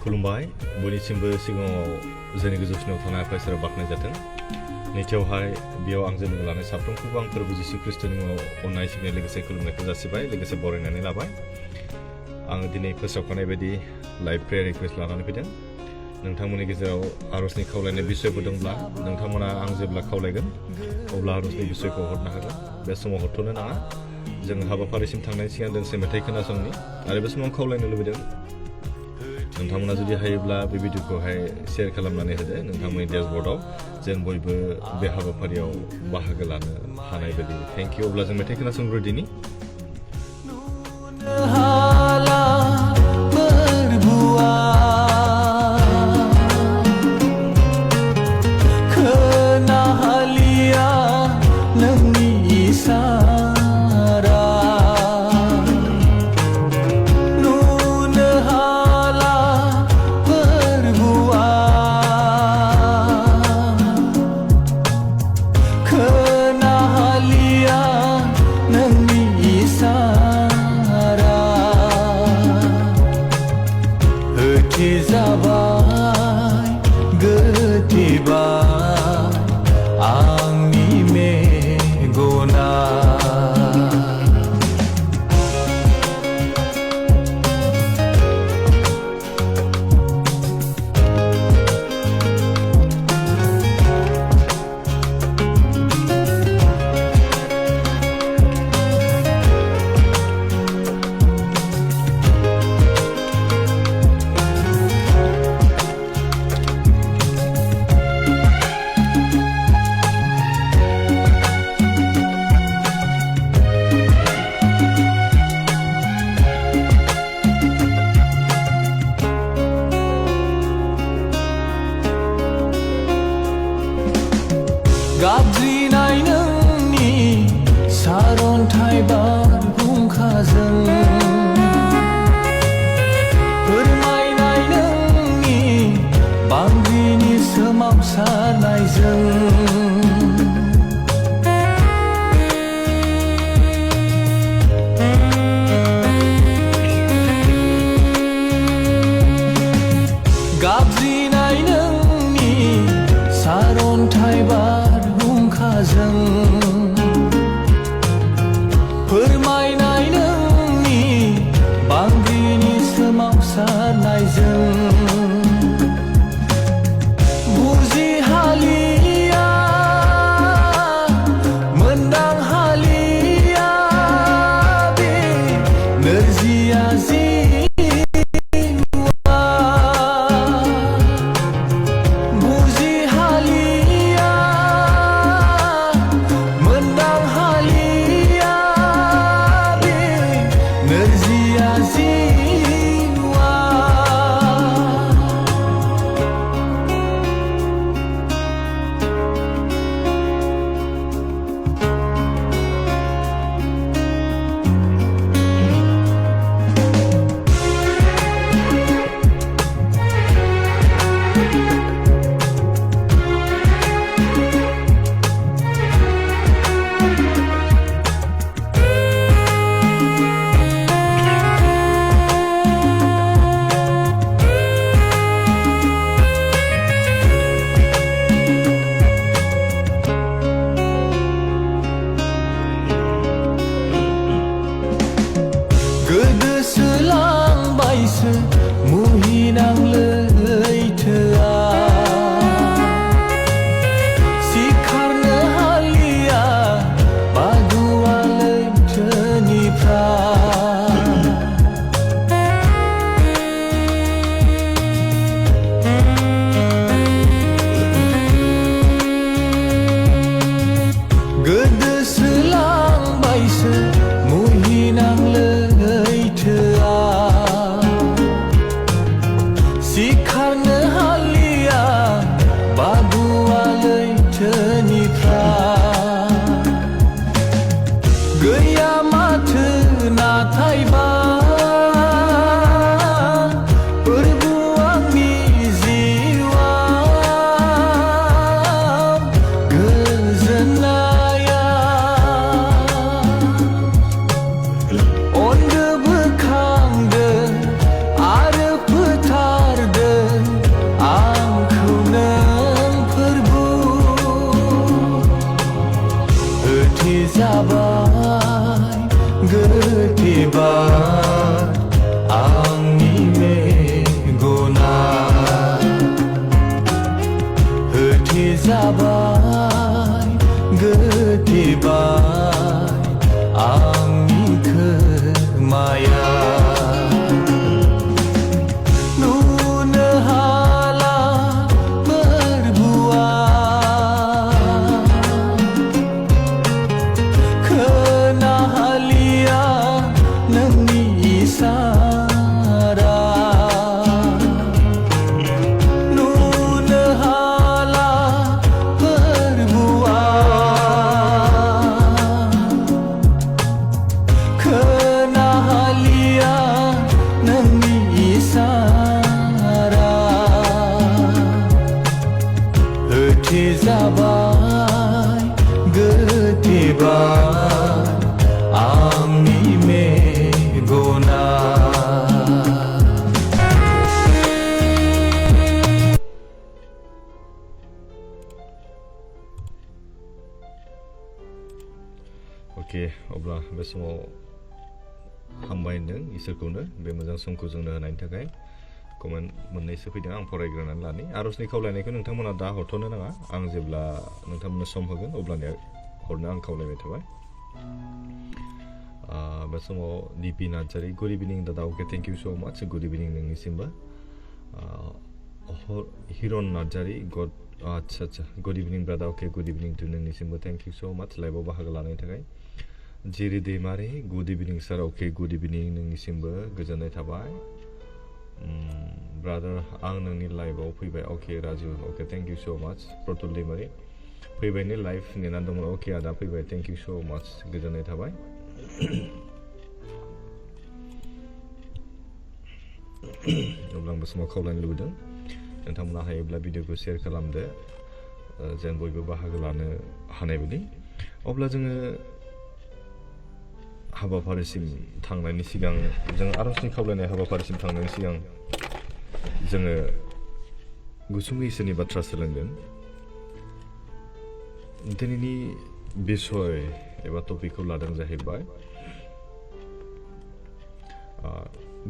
खुलुमबाय बयनिसिमबो सिगाङाव जोंनि गोजौसिनाव थानाय आफा इसोरा बाख्नाय जाथों। नैथियावहाय बेयाव आं जोनोम लानाय साफ्रोमखौबो आं फोरबो जिसु ख्रिस्टनि मुङाव अननाय सिबिनाय लोगोसे खुलुमनायखौ जासिबाय लोगोसे बरायनानै लाबाय। आं दिनै फोसावखानाय बायदि लाइभ प्रेयार रिकुवेस्ट लानानै फैदों। नोंथांमोननि गेजेराव आर'जनि खावलायनाय बिसयफोर दंब्ला नोंथांमोना आं जेब्ला खावलायगोन अब्ला आर'जनि बिसयखौ हरनो हागोन। बे समाव हरथ'नो नाङा। जों हाबाफारिसिम थांनायनि सिगां दोंसे मेथाइ खोनासंनि आरो बे समाव खावलायनो लुबैदों नोंथांमोना जुदि हायोब्ला बे भिडिअखौहाय शेयार खालामनानै होदो नोंथांमोननि डेशबर्डआव जेन बयबो बे हाबाफारियाव बाहागो लानो हानाय बायदि। Thank you. अब्ला जों मेथाइ खोनासंग्रोदिनि। गाबज्रिनाय नोंनि सारन्थाइ बारहुंखाजों फोरमायनाय नोंनि बांग्रिनि सोमावसारनायजों गाबज्रिनाय नोंनि सारन्थाइ बारहुंखाजों फोरमायनाय नोंनि बांग्रिनि सोमावसारनायजों बुजि हालिया मोनदां हालिया बे नोरजिया गोदोसोलांबायसो मुहिनां लैथोआ सिखारनो हालिया बादुवा लैथोनिफ्राय गोदोसोलांबायसो मुहिनां लैथोआ सिखारनो हालिया बादुवा लैथोनिफ्राय गैया माथो नाथायबा फोरबु आंनि जिउआव गोजोननाया अन्धो बोखांदों आरो फोथारदों गोथेबाय आंनि मेगना होथेजाबाय गोथेबाय आंनि खोमाया नुनो हाला फोरबुआ खोनाहालिया नोंनि इसारा नुनो हाला फोरबुआ खोनाहालिया नोंनि इसारा होथेजाबाय गोथेबाय आंनि मेगना अके अब्ला बे समाव हामबाय होनदों इसोरखौनो बे मोजां समखौ जोंनो होनायनि थाखाय कमेन्ट मोननैसो फैदों आं फरायग्रोनानै लानि आरजनि खावलायनायखौ नोंथांमोना दा हरथ'नो नाङा आं जेब्ला नोंथांमोननो सम होगोन अब्लानिया हरनो आं खावलायबाय थाबाय बे समाव डिपि नार्जारि गुड इभिनिं दादा okay thank you so much good evening नोंनिसिमबो हिरन नार्जारि गड आच्छा good evening brother okay good evening to नोंनिसिमबो थेंक इउ सो माच लाइभआव बाहागो लानायनि थाखाय जिरि दैमारि गुड इभिनिं सार अके गुड इभिनिं नोंनिसिमबो गोजोननाय थाबाय ब्रादार आं नोंनि लाइभआव फैबाय अके राजु अके थेंक इउ सो माच प्रतुल दैमारि फैबायनि लाइभ नेनानै दंमोन अके आदा फैबाय थेंक इउ सो माच गोजोननाय थाबाय अब्ला आं बे समाव खावलायनो लुबैदों नोंथांमोना हायोब्ला भिडिअखौ शेयार खालामदो जेन बयबो बाहागो लानो हानाय बायदि अब्ला जोङो हाबाफारिसिम थांनायनि सिगां जों आरजनि खावलायनाय हाबाफारिसिम थांनायनि सिगां जोङो गुसुङै इसोरनि बाथ्रा सोलोंगोन दिनैनि बिसय एबा टपिकखौ लादों जाहैबाय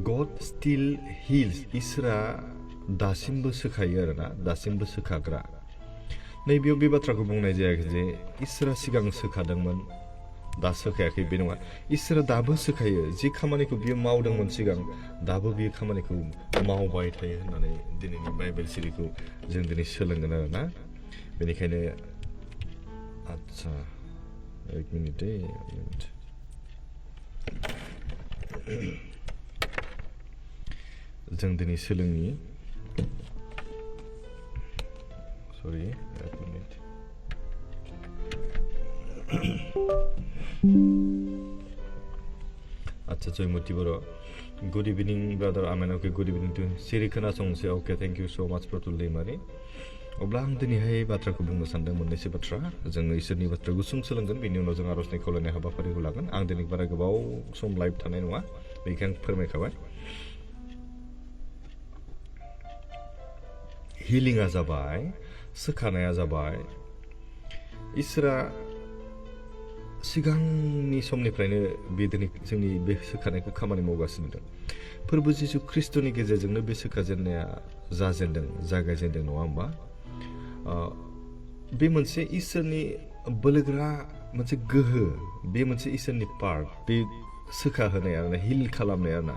गड स्टिल हिल्स इसोरा दासिमबो सोखायो आरोना दासिमबो सोखाग्रा नैबेयाव बे बाथ्राखौ बुंनाय जायाखै जे इसोरा सिगां सोखादोंमोन दा सोखायाखै बे नङा इसोरा दाबो सोखायो जि खामानिखौ बियो मावदोंमोन सिगां दाबो बियो खामानिखौ मावबाय थायो होननानै दिनैनि बाइबेल सिरिखौ जों दिनै सोलोंगोन आरोना बेनिखायनो आच्छा एक मिनिट जों दिनै सोलोंनि सरि एक मिनिट आच्छा जयमती बर' गुड इभिनिं ब्रादार आमेन अके गुड इभिनिं टु सिरि खोनासंसै अके थेंक इउ सो माच प्रतुल दैमारि अब्ला आं दिनैहाय बाथ्राखौ बुंनो सानदों मोननैसो बाथ्रा जोङो इसोरनि बाथ्रा गुसुं सोलोंगोन बेनि उनाव जों आरजनि खावलायनाय हाबाफारिखौ लागोन आं दिनै बारा गोबाव सम लाइभ थानाय नङा बेखौ आं फोरमायखाबाय हिलिंआ जाबाय सोखानाया जाबाय इसोरा सिगांनि समनिफ्रायनो बे दिनै जोंनि बे सोखानायखौ खामानि मावगासिनो दं फोरबो जिसु ख्रिस्ट'नि गेजेरजोंनो बे सोखाजेननाया जागायजेनदों नङा होमबा बे मोनसे इसोरनि बोलोग्रा मोनसे गोहो बे मोनसे इसोरनि पार्ट बे सोखाहोनाय आरोना हिल खालामनाय आरोना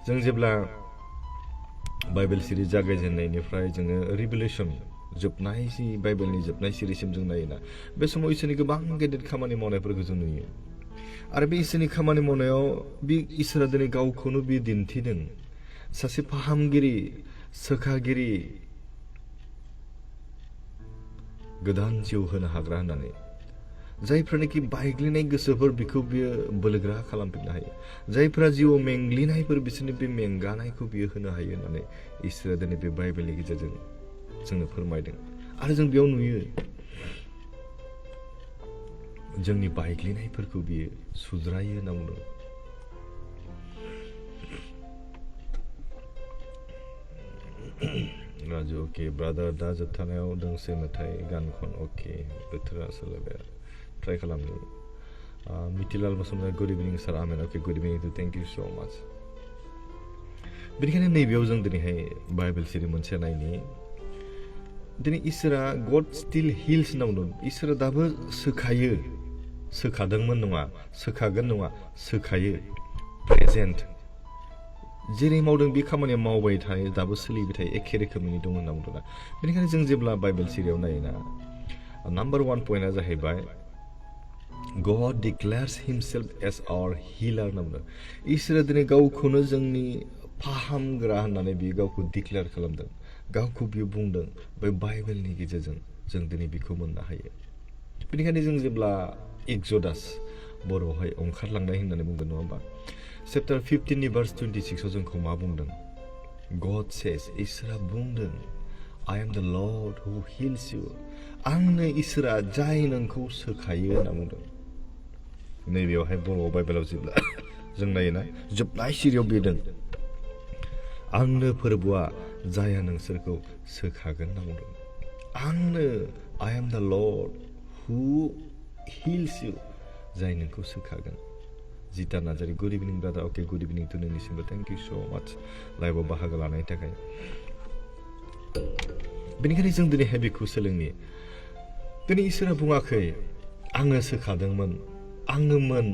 जों जेब्ला बाइबेल सिरि जागायजेननायनिफ्राय जोङो रिभेलेसन जोबनाय बाइबेलनि जोबनाय सिरिसिम जों नायोना बे समाव इसोरनि गोबां गेदेर खामानि मावनायफोरखौ जों नुयो आरो बे इसोरनि खामानि मावनायाव बे इसोरा दिनै गावखौनो बे दिन्थिदों सासे फाहामगिरि सोखागिरि गोदान जिउ होनो हाग्रा होननानै जायफोरनाखि बायग्लिनाय गोसोफोर बेखौ बियो बोलोग्रा खालामफिननो हायो जायफोरा जिउआव मेंग्लिनायफोर बिसोरनि बे मेंगानायखौ बियो होनो हायो होननानै इसोरा दिनै बे बाइबेलनि गेजेरजों जोंनो फोरमायदों आरो जों बेयाव नुयो जोंनि बायग्लिनायफोरखौ बियो सुज्रायो होनना बुंदों राजु अके ब्रादार दा जोबथानायाव दोंसे मेथाइ गान खन अके बोथोरा सोलायबाय ट्राइ खालामनो Mithilal Basumatary good evening sir आमेन okay good evening to thank you so much बेनिखायनो नैबेयाव जों दिनैहाय बाइबेल सिरि मोनसे नायनि दिनै इसोरा गड स्टिल हिल्स होनना बुंदों इसोरा दाबो सोखायो सोखादोंमोन नङा सोखागोन नङा सोखायो प्रेजेन्ट जेरै मावदों बे खामानिया मावबाय थायो दाबो सोलिबाय थायो एखे रोखोमैनो दं होनना बुंदोंना बेनिखायनो जों जेब्ला बाइबेल सिरियाव नायोना नाम्बार 1 पइन्टआ जाहैबाय God declares himself as our healer होनना बुंदों इसोरा दिनै गावखौनो जोंनि फाहामग्रा होननानै बियो गावखौ डिक्लेयार खालामदों गावखौ बियो बुंदों बे बाइबेलनि गेजेरजों जों दिनै बेखौ मोननो हायो बेनिखायनो जों जेब्ला एक्सोडास बर'आवहाय ओंखारलांनाय होननानै बुंदों नङा होमबा चैप्टार 15 नि भार्स 26 आव जोंखौ मा बुंदों God says इसोरा बुंदों I am the Lord who heals you आंनो इसोरा जाय नोंखौ सोखायो होनना बुंदों नैबेयावहाय बर' बाइबेलाव जेब्ला जों नायोना जोबनाय सिरियाव बेदों आंनो फोरबोआ जाया नोंसोरखौ सोखागोन होनना बुंदों आंनो I am the Lord who heals you जाय नोंखौ सोखागोन Jita Narzary good evening brother okay good evening to नोंनिसिमबो थेंक इउ सो माच लाइभआव बाहागो लानायनि थाखाय बेनिखायनो जों दिनैहाय बेखौ सोलोंनि दिनै इसोरा बुङाखै आङो सोखादोंमोन आङोमोन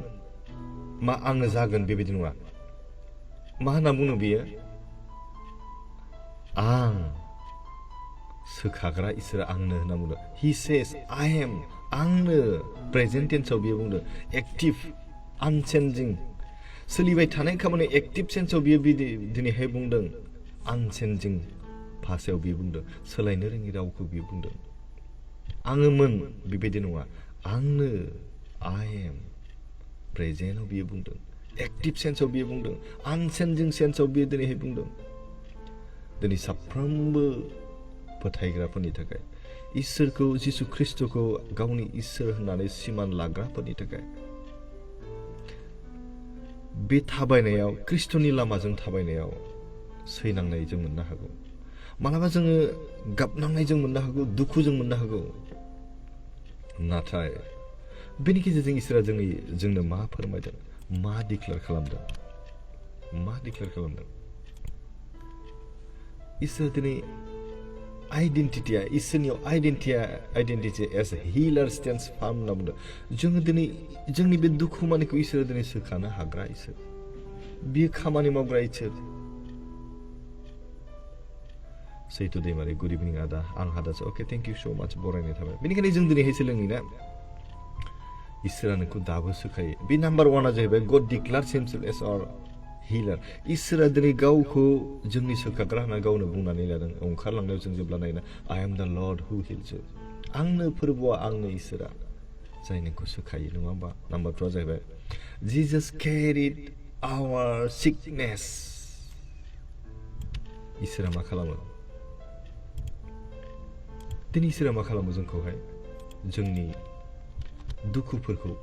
मा आङो जागोन बेबायदि नङा मा होनना बुङो बियो आं सोखाग्रा इसोरा आंनो होनना बुंदों He says I am आंनो प्रेजेन्ट टेन्सआव बियो बुंदों एक्टिभ आनचेन्जिं सोलिबाय थानाय खामानि एक्टिभ सेन्सआव बियो दिनैहाय बुंदों आनचेन्जिं भाषायाव बियो बुंदों सोलायनो रोङि रावखौ बियो बुंदों आङोमोन बेबायदि नङा आंनो I am प्रेजेन्टआव बियो बुंदों एक्टिभ सेन्सआव बियो बुंदों आनचेन्जिं सेन्सआव बियो दिनैहाय बुंदों दिनै साफ्रोमबो फोथायग्राफोरनि थाखाय इसोरखौ जिसु ख्रिस्टखौ गावनि इसोर होननानै सिमान लाग्राफोरनि थाखाय बे थाबायनायाव ख्रिस्टनि लामाजों थाबायनायाव सैनांनाय जों मोननो हागौ मालाबा जोङो गाबनांनाय जों मोननो हागौ दुखु जों मोननो हागौ नाथाय बेनि गेजेरजों इसोरा जोंनो मा फोरमायदों मा डिक्लेयार खालामदों इसोर दिनै आइडेन्टिटिया इसोरनियाव आइडेन्टिटि एज हिलार स्टेन्स फार्म होनना बुंदों जोङो दिनै जोंनि बे दुखु मानिखौ इसोरा दिनै सोखानो हाग्रा इसोर बियो खामानि मावग्रा इसोर सैथो दैमारि गुड इभिनिं आदा आं हादासो अके थेंक इउ सो माच बरायनाय थाबाय बेनिखायनो जों दिनैहाय सोलोंनिना इसोरा नोंखौ दाबो सोखायो बे नाम्बार 1आ जाहैबाय गड डिक्लेयार्स हिमसेल्फ एज आवर हिलार इसोरा दिनै गावखौ जोंनि सोखाग्रा होनना गावनो बुंनानै लादों ओंखारलांनायाव जों जेब्ला नायोना I am the Lord who heals you आंनो फोरबोआ आंनो इसोरा जाय नोंखौ सोखायो नङा होमबा नाम्बार 2आ जाहैबाय Jesus carried our sickness इसोरा मा खालामो दिनै इसोरा मा खालामो जोंखौहाय जोंनि दुखुफोरखौ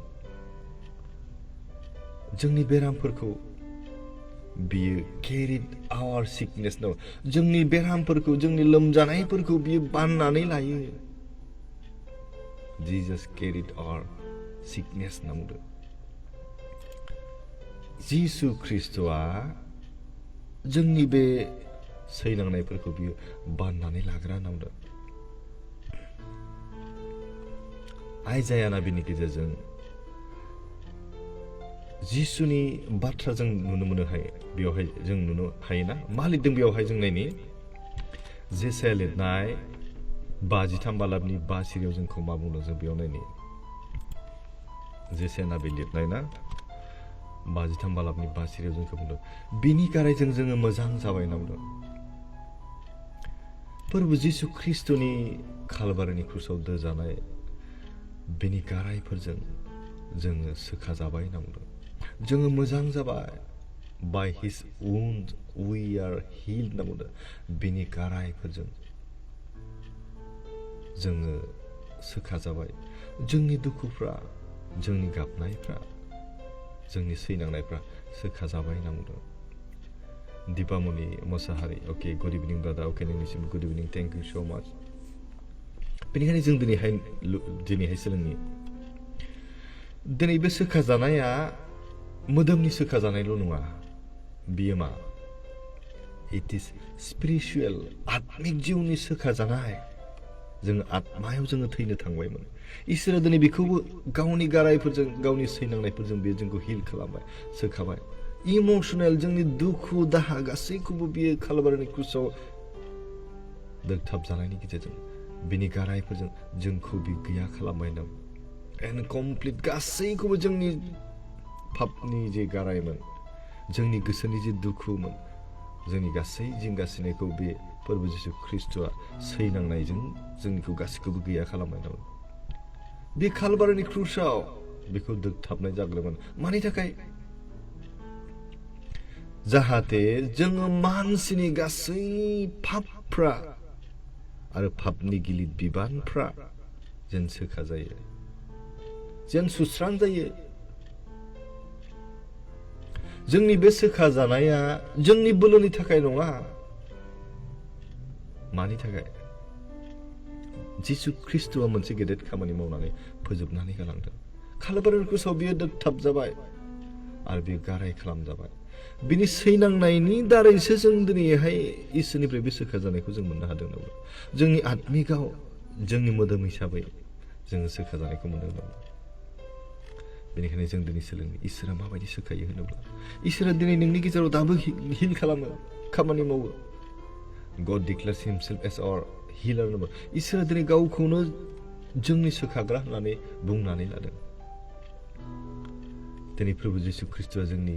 जोंनि बेरामफोरखौ बियो carried our sickness no जोंनि बेरामफोरखौ जोंनि लोमजानायफोरखौ बियो बाननानै लायो Jesus carried our sickness होनना बुंदों जिसु ख्रिस्टआ जोंनि बे सैनांनायफोरखौ बियो बाननानै लाग्रा होनना बुंदों आइजायाना बेनि गेजेरजों जिसुनि बाथ्रा जों नुनो मोनो हायो बेवहाय जों नुनो हायोना मा लिरदों बेवहाय जों नायनि जेसाया लिरनाय 53 बालाबनि 5 सिरियाव जोंखौ मा बुंदों जों बेयाव नायनि जेसाया बे लिरनाय ना 53 बालाबनि 5 सिरियाव जोंखौ बुंदों बिनि गारायजों जोङो मोजां जाबाय होनना बुंदों फोरबो जिसु ख्रिस्टनि खालबारिनि क्रुसाव दोजानाय बेनि गारायफोरजों जोङो सोखाजाबाय होनना बुंदों जोङो मोजां जाबाय by his wounds we are healed होनना बुंदों बेनि गारायफोरजों जोङो सोखाजाबाय जोंनि दुखुफ्रा जोंनि गाबनायफ्रा जोंनि सैनांनायफ्रा सोखाजाबाय होनना बुंदों दीपामणि मोसाहारि अके गुड इभिनिं ब्रादार अके नोंनिसिम good evening thank you so much बेनिखायनो जों दिनैहाय सोलोंनि दिनै बे सोखाजानाया मोदोमनि सोखाजानायल' नङा, बियो मा? इट इज स्पिरिचुवेल, आत्मिक जिउनि सोखाजानाय। जोङो आत्मायाव जोङो थैनो थांबायमोन। इसोरा दिनै बेखौबो गावनि गारायफोरजों, गावनि सैनांनायफोरजों बे जोंखौ हिल खालामबाय, सोखाबाय। इमोसनेल, जोंनि दुखु दाहा गासैखौबो बियो कालभारिनि क्रुसाव दोगथाब जानायनि गेजेरजों बिनि गारायफोरजों जोंखौ बि गैया खालामबाय दं। एन्ड कमप्लिट गासैखौबो जोंनि पापनि जे गारायमोन, जोंनि गोसोनि जे दुखुमोन, जोंनि गासै जिंगासिनायखौ बे फोरबो जिसु ख्रिस्ट'आ सैनांनायजों जोंनिखौ गासैखौबो गैया खालामबाय दं। बे कालभारिनि क्रुसाव बेखौ दोगथाबनाय जाग्रोमोन। मानि थाखाय? जाहाथे जोङो मानसिनि गासै पापफ्रा आरो पापनि गिलिर बिबानफ्रा जेन सोखा जायो, जेन सुस्रां जायो। जोंनि बे सोखा जानाया जोंनि बोलोनि थाखाय नङा। मानि थाखाय? जिसु ख्रिस्ट'आ मोनसे गेदेर खामानि मावनानै फोजोबनानै गालांदों। कालभारिनि क्रुसाव बियो दोगथाब जाबाय आरो बियो गाराय खालामजाबाय। बिनि सैनांनायनि दारैसो जों दिनैहाय इसोरनिफ्राय बे सोखा जानायखौ जों मोननो हादों नामा? जोंनि आत्मिकाव, जोंनि मोदोम हिसाबै जोङो सोखा जानायखौ मोनदों नामा? बेनिखायनो जों दिनै सोलोङो इसोरा माबायदि सोखायो होनोब्ला, इसोरा दिनै नोंनि गेजेराव दाबो हिल खालामो, खामानि मावो। God declares himself as our healer होनोबा इसोरा दिनै गावखौनो जोंनि सोखाग्रा होननानै बुंनानै लादों। दिनै प्रभु जिसु ख्रिस्ट'आ जोंनि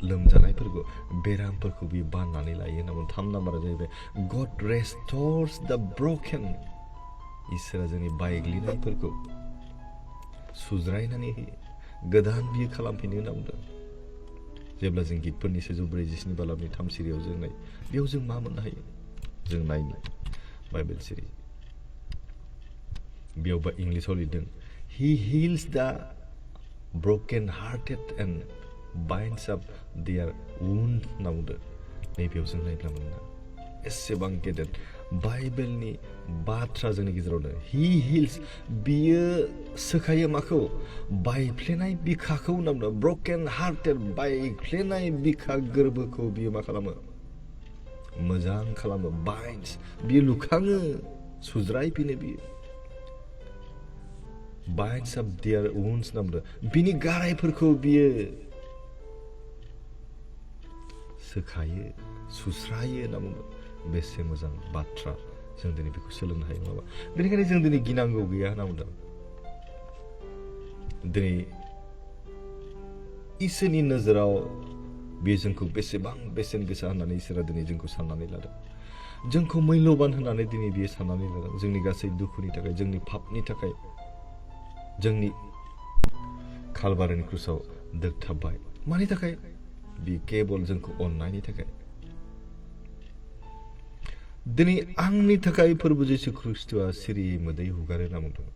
लोमजानायफोरखौ, बेरामफोरखौ बियो बाननानै लायो होनना बुङो। 3 नाम्बारा जाहैबाय God restores the broken। इसोरा जोंनि बायग्लिनायफोरखौ सुज्रायनानै होयो, गोदान बियो खालामफिनो होनना बुंदों। जेब्ला जों गितफोरनि 147 बालाबनि 3 सिरियाव जों नायो, बेयाव जों मा मोननो हायो? जों नायनो बाइबेल सिरि, बेयावबा इंलिसाव लिरदों He heals the broken hearted and binds up their wound होनना बुंदों। नैबेयाव जों नायब्ला मोनना एसेबां गेदेर बाइबेलनि बाथ्रा जोंनि गेजेराव दं। He heals, बियो सोखायो माखौ? बायफ्लेनाय बिखाखौ होनना बुंदों। ब्रकेन हार्टेड, बायफ्लेनाय बिखा गोरबोखौ बियो मा खालामो? मोजां खालामो। बाइन्स, बियो लुखाङो, सुज्रायफिनो बियो। बाइन्स अफ देयार वुन्स होनना बुंदों। बिनि गारायफोरखौ बियो सोखायो, सुस्रायो होनना बुंदों। बेसे मोजां बाथ्रा, जों दिनै बेखौ सोलोंनो हायो नङाबा? बेनिखायनो जों दिनै गिनांगौ गैया होनना बुंदों। दिनै इसोरनि नोजोराव बे जोंखौ बेसेबां बेसेन गोसा होननानै इसोरा दिनै जोंखौ साननानै लादों। जोंखौ मैल'बान होननानै दिनै बियो साननानै लादों। जोंनि गासै दुखुनि थाखाय, जोंनि पापनि थाखाय, जोंनि कालभारिनि क्रुसाव दोगथाबबाय। मानि थाखाय? बे केबल जोंखौ अननायनि थाखाय। दिनै आंनि थाखाय फोरबो जिसु ख्रिस्ट'आ सिरियै मोदै हुगारो होनना बुंदों।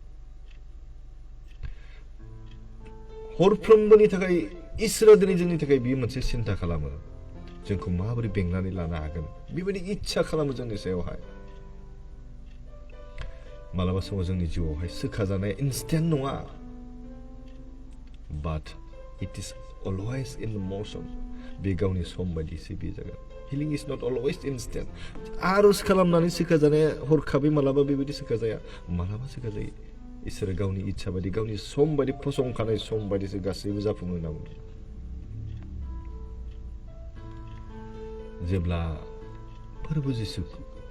हरफ्रोमबोनि थाखाय इसोरा दिनै जोंनि थाखाय बियो मोनसे सिन्था खालामो, जोंखौ माबोरै बेंनानै लानो हागोन, बेबायदि इच्छा खालामो जोंनि सायावहाय। मालाबा समाव जोंनि जिउआवहाय सोखाजानाया इनस्टेन्ट नङा, but it is always in motion. बे गावनि सम बायदिसो बियो जागोन। Healing is not always instant. आर'ज खालामनानै सोखाजानाया हरखाबै मालाबा बेबायदि सोखाजाया, मालाबा सोखाजायो। इसोरा गावनि इच्छा बायदि, गावनि सम बायदि, फसंखानाय सम बायदिसो गासैबो जाफुङो होनना बुंदों। जेब्ला फोरबो जिसु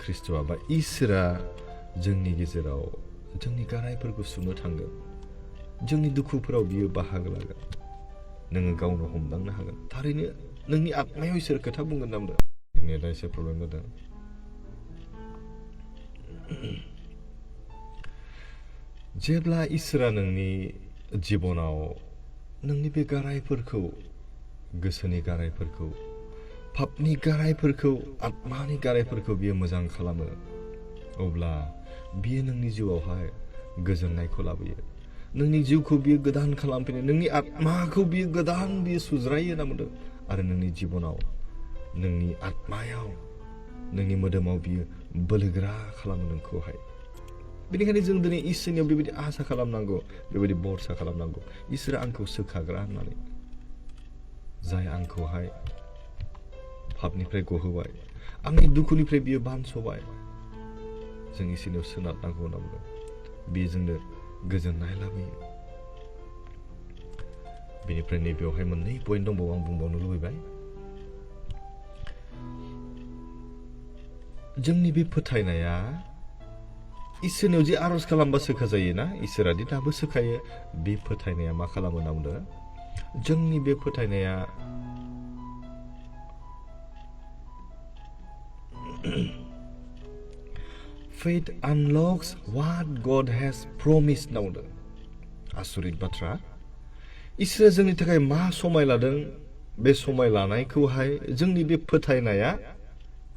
ख्रिस्ट'आ बा इसोरा जोंनि गेजेराव जोंनि गारायफोरखौ सुनो थांगोन, जोंनि दुखुफोराव बियो बाहागो लागोन, नोङो गावनो हमदांनो हागोन। थारैनो नोंनि आत्मायाव इसोर खोथा बुंगोन होनना बुंदों। नेटआ एसे प्रब्लेम जादों। जेब्ला इसोरा नोंनि जिबनाव नोंनि बे गारायफोरखौ, गोसोनि गारायफोरखौ, पापनि गारायफोरखौ, आत्मानि गारायफोरखौ बियो मोजां खालामो, अब्ला बियो नोंनि जिउआवहाय गोजोननायखौ लाबोयो। नोंनि जिउखौ बियो गोदान खालामफिनो, नोंनि आत्माखौ बियो गोदान बियो सुज्रायो होनना बुंदों। आरो नोंनि जिबनाव, नोंनि आत्मायाव, नोंनि मोदोमाव बियो बोलोगोरा खालामो नोंखौहाय। बेनिखायनो जों दिनै इसोरनियाव बेबायदि आसा खालामनांगौ, बेबायदि भरसा खालामनांगौ, इसोरा आंखौ सोखाग्रा होननानै, जाय आंखौहाय पापनिफ्राय गहोबाय, आंनि दुखुनिफ्राय बियो बानस'बाय। जों इसोरनियाव सोनारनांगौ होनना बुंदों। बियो जोंनो गोजोननाय लाबोयो। बेनिफ्राय नैबेयावहाय मोननै पइन्ट दंबावो, आं बुंबावनो लुबैबाय। जोंनि बे फोथायनाया इसोरनियाव जे आर'ज खालामबा सोखा जायोना, इसोरादि दाबो सोखायो, बे फोथायनाया मा खालामो होनना बुंदों? जोंनि बे फोथायनाया faith unlocks what God has promised होनना बुंदों। आसरित बाथ्रा। इसोरा जोंनि थाखाय मा समाय लादों, बे समाय लानायखौहाय जोंनि बे फोथायनाया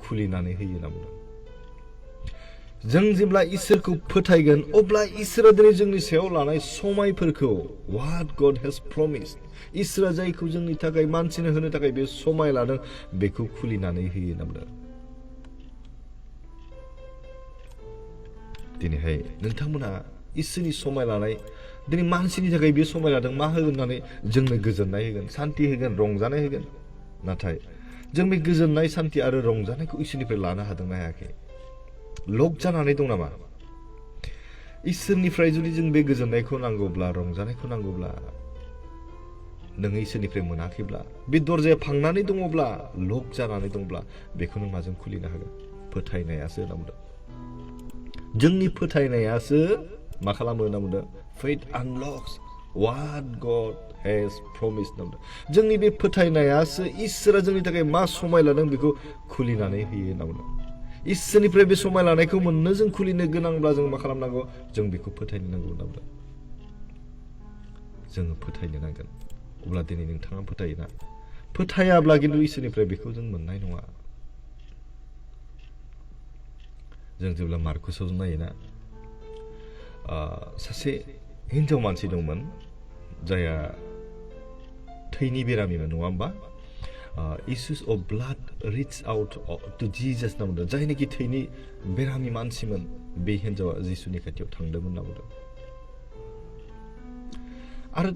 खुलिनानै होयो होनना बुंदों। जों जेब्ला इसोरखौ फोथायगोन, अब्ला इसोरा दिनै जोंनि सायाव लानाय समायफोरखौ, what God has promised, इसोरा जायखौ जोंनि थाखाय मानसिनो होनो थाखाय बे समाय लादों, बेखौ खुलिनानै होयो होनना बुंदों। दिनैहाय नोंथांमोना इसोरनि समाय लानाय, दिनै मानसिनि थाखाय बे समाय लादों, मा होगोन होननानै? जोंनो गोजोननाय होगोन, सान्ति होगोन, रंजानाय होगोन। नाथाय जों बे गोजोननाय, सान्ति आरो रंजानायखौ इसोरनिफ्राय लानो हादोंना हायाखै? लक जानानै दं नामा? इसोरनिफ्राय जुदि जों बे गोजोननायखौ नांगौब्ला, रंजानायखौ नांगौब्ला, नोङो इसोरनिफ्राय मोनाखैब्ला, बे दरजाया फांनानै दङब्ला, लक जानानै दंब्ला, बेखौ नों माजों खुलिनो हागोन? फोथायनायासो होनना बुंदों। जोंनि फोथायनायासो मा खालामो होनना बुंदों? faith unlocks what God has promised होनना बुंदों। जोंनि बे फोथायनायासो इसोरा जोंनि थाखाय मा समाय लादों बेखौ खुलिनानै होयो होनना बुंदों। इसोरनिफ्राय बे समाय लानायखौ मोननो जों खुलिनो गोनांब्ला जों मा खालामनांगौ? जों बेखौ फोथायनो नांगौ होनना बुंदों। जोङो फोथायनो नांगोन। अब्ला दिनै नोंथाङा फोथायोना? फोथायाब्ला खिन्थु इसोरनिफ्राय बेखौ जों मोननाय नङा। जों जेब्ला मार्कुसाव नायोना, सासे हिन्जाव मानसि दंमोन, जायहा थैनि बेरामिमोन, नङा होमबा? issues of blood reached out to Jesus होनना बुंदों। जायनाखि थैनि बेरामि मानसिमोन, बे हिन्जावा जिसुनि खाथियाव थांदोंमोन होनना बुंदों। आरो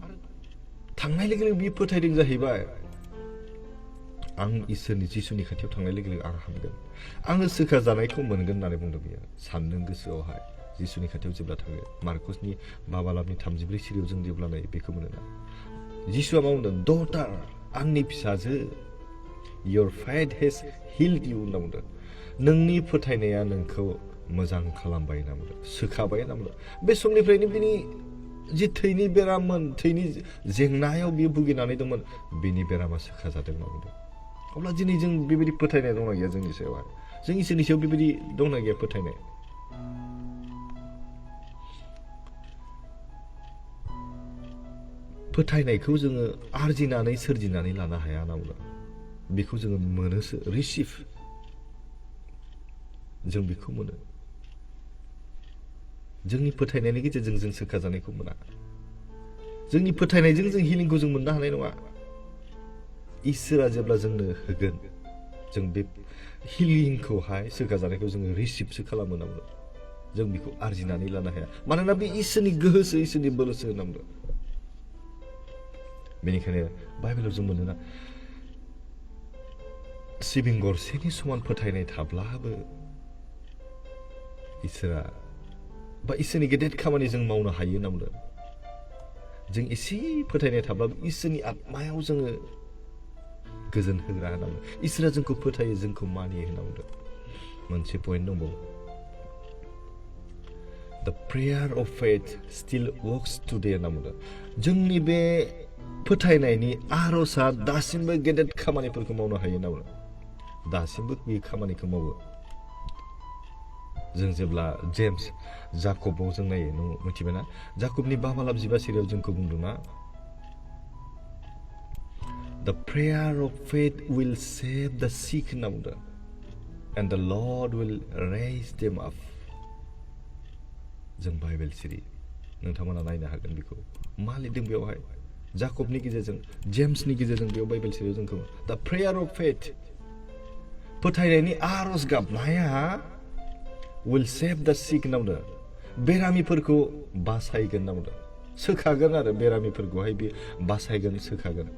थांनाय लोगो लोगो बियो फोथायदों जाहैबाय, आं इसोरनि जिसुनि खाथियाव थांनाय लोगो लोगो आं हामगोन, आङो सोखा जानायखौ मोनगोन होननानै बुंदों। बियो सानदों गोसोआवहाय, जिसुनि खाथियाव जेब्ला थाङो, मार्कुसनि 5:34 सिरियाव जों जेब्ला नायो, बेखौ मोनोना। जिसुआ मा बुंदों? डटार, आंनि फिसाजो, your faith has healed you होनना बुंदों। नोंनि फोथायनाया नोंखौ मोजां खालामबाय होनना बुंदों, सोखाबाय होनना बुंदों। बे समनिफ्रायनो बिनि जि थैनि बेराममोन, थैनि जेंनायाव बियो भुगिनानै दंमोन, बिनि बेरामा सोखा जादों होनना बुंदों। अब्ला दिनै जों बेबायदि फोथायनाय दंना गैया जोंनि सायावहाय? जों इसोरनि सायाव बेबायदि दंना गैया फोथायनाय? फोथायनायखौ जोङो आरजिनानै सोरजिनानै लानो हाया होनना बुंदों। बेखौ जोङो मोनोसो, रिसिभ, जों बेखौ मोनो। जोंनि फोथायनायनि गेजेरजों जों सोखा जानायखौ मोना। जोंनि फोथायनायजों जों हिलिंखौ जों मोननो हानाय नङा। इसोरा जेब्ला जोंनो होगोन, जों बे हिलिंखौहाय, सोखा जानायखौ जोङो रिसिभसो खालामो होनना बुंदों। जों बेखौ आरजिनानै लानो हाया, मानोना बे इसोरनि गोहोसो, इसोरनि बोलोसो होनना बुंदों। बेनिखायनो बाइबेलाव जों मोनोना, सिबिं गरसेनि समान फोथायनाय थाब्लाबो इसोरा बा इसोरनि गेदेर खामानि जों मावनो हायो होनना बुंदों। जों एसे फोथायनाय थाब्लाबो इसोरनि आत्मायाव जोङो गोजोन होग्रा होनना बुंदों। इसोरा जोंखौ फोथायो, जोंखौ मानियो होनना बुंदों। मोनसे पइन्ट दंबावो, the prayer of faith still works today होनना बुंदों। जोंनि बे फोथायनायनि आर'जआ दासिमबो गेदेर खामानिफोरखौ मावनो हायो होनना बुंदों। दासिमबो बे खामानिखौ मावो। जों जेब्ला जेम्स, जाकबाव जों नायो, नों मिथिबायना? जाकबनि 5:15 सिरियाव जोंखौ बुंदोंना, the prayer of faith will save the sick होनना बुंदों, and the Lord will raise them up। जों बाइबेल सिरि, नोंथांमोना नायनो हागोन बेखौ। मा लिरदों बेवहाय? जाकबनि गेजेरजों, जेम्सनि गेजेरजों बेयाव बाइबेल सिरियाव जोंखौ दा प्रेयार अफ फेथ, फोथायनायनि आर'ज गाबनाया विल सेभ दा सिक होनना बुंदों। बेरामिफोरखौ बासायगोन होनना बुंदों सोखागोन आरो बेरामिफोरखौहाय बे बासायगोन सोखागोन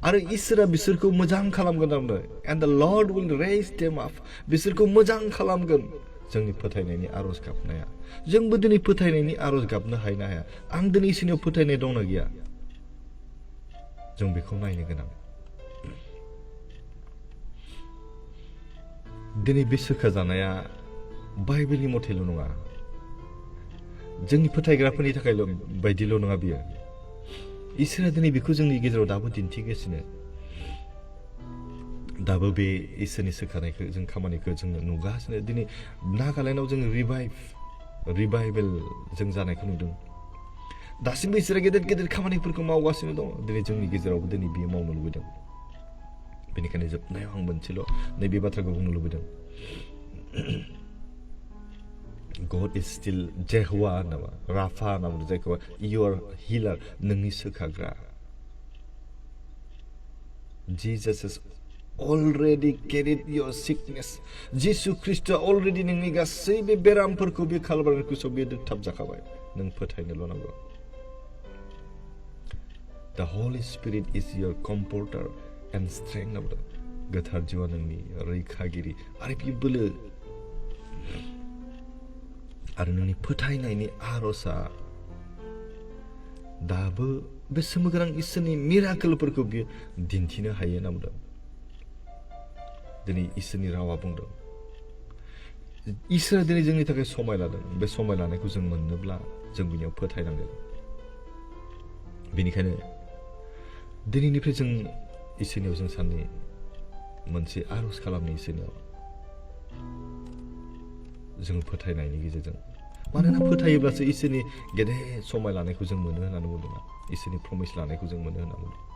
आरो इसोरा बिसोरखौ मोजां खालामगोन होनना बुंदों and the Lord will raise them up बिसोरखौ मोजां खालामगोन जोंनि फोथायनायनि आरज गाबनाया जोंबो दिनै फोथायनायनि आरज गाबनो हायो ना हाया आं दिनै इसोरनियाव फोथायनाय दंना गैया जों बेखौ नायनो गोनां दिनै बे सोखाजानाया बाइबेलनि मथेल' नङा जोंनि फोथायग्राफोरनि थाखायल' बायदिल' नङा बियो इसोरा दिनै बेखौ जोंनि गेजेराव दाबो दिन्थिगासिनो दाबो बे इसोरनि सोखानायखौ जों खामानिखौ जों नुगासिनो दिनै नागालेण्डआव जों रिभाइभेल जों जानायखौ नुदों दासिमबो इसोरा गेदेर गेदेर खामानिफोरखौ मावगासिनो दङ दिनै जोंनि गेजेरावबो दिनै बियो मावनो लुबैदों बेनिखायनो जोबनायाव आं मोनसेल' नैबे बाथ्राखौ बुंनो लुबैदों God is still Jehovah नामा राफा होनना बुङो जायखौ your healer नोंनि सोखाग्रा Jesus has already carried your sickness जिसु ख्रीष्टआ अलरेडि नोंनि गासै बे बेरामफोरखौ बे कालभारिनि क्रुसाव बे दोनथाब जाखाबाय नों फोथायनोल' नांगौ The Holy Spirit is your comforter and strength of the गोथार जिउआ नोंनि रैखागिरि आरो बे बोलो आरो नोंनि फोथायनायनि आरजआ दाबो बे सोमोगोनां इसोरनि मिराकेलफोरखौ बियो दिन्थिनो हायो होनना बुंदों दिनै इसोरनि रावा बुंदों इसोरा दिनै जोंनि थाखाय समाय लादों बे समाय लानायखौ जों मोननोब्ला जों बिनियाव फोथायनांगोन बेनिखायनो दिनैनिफ्राय जों इसोरनियाव जों साननि मोनसे आरज खालामनो इसोरनियाव जों फोथायनायनि गेजेरजों मानोना फोथायोब्लासो इसोरनि गेदेर समाय लानायखौ जों मोनो होननानै बुंदोंना इसोरनि प्रमिस लानायखौ जों मोनो होनना बुंदों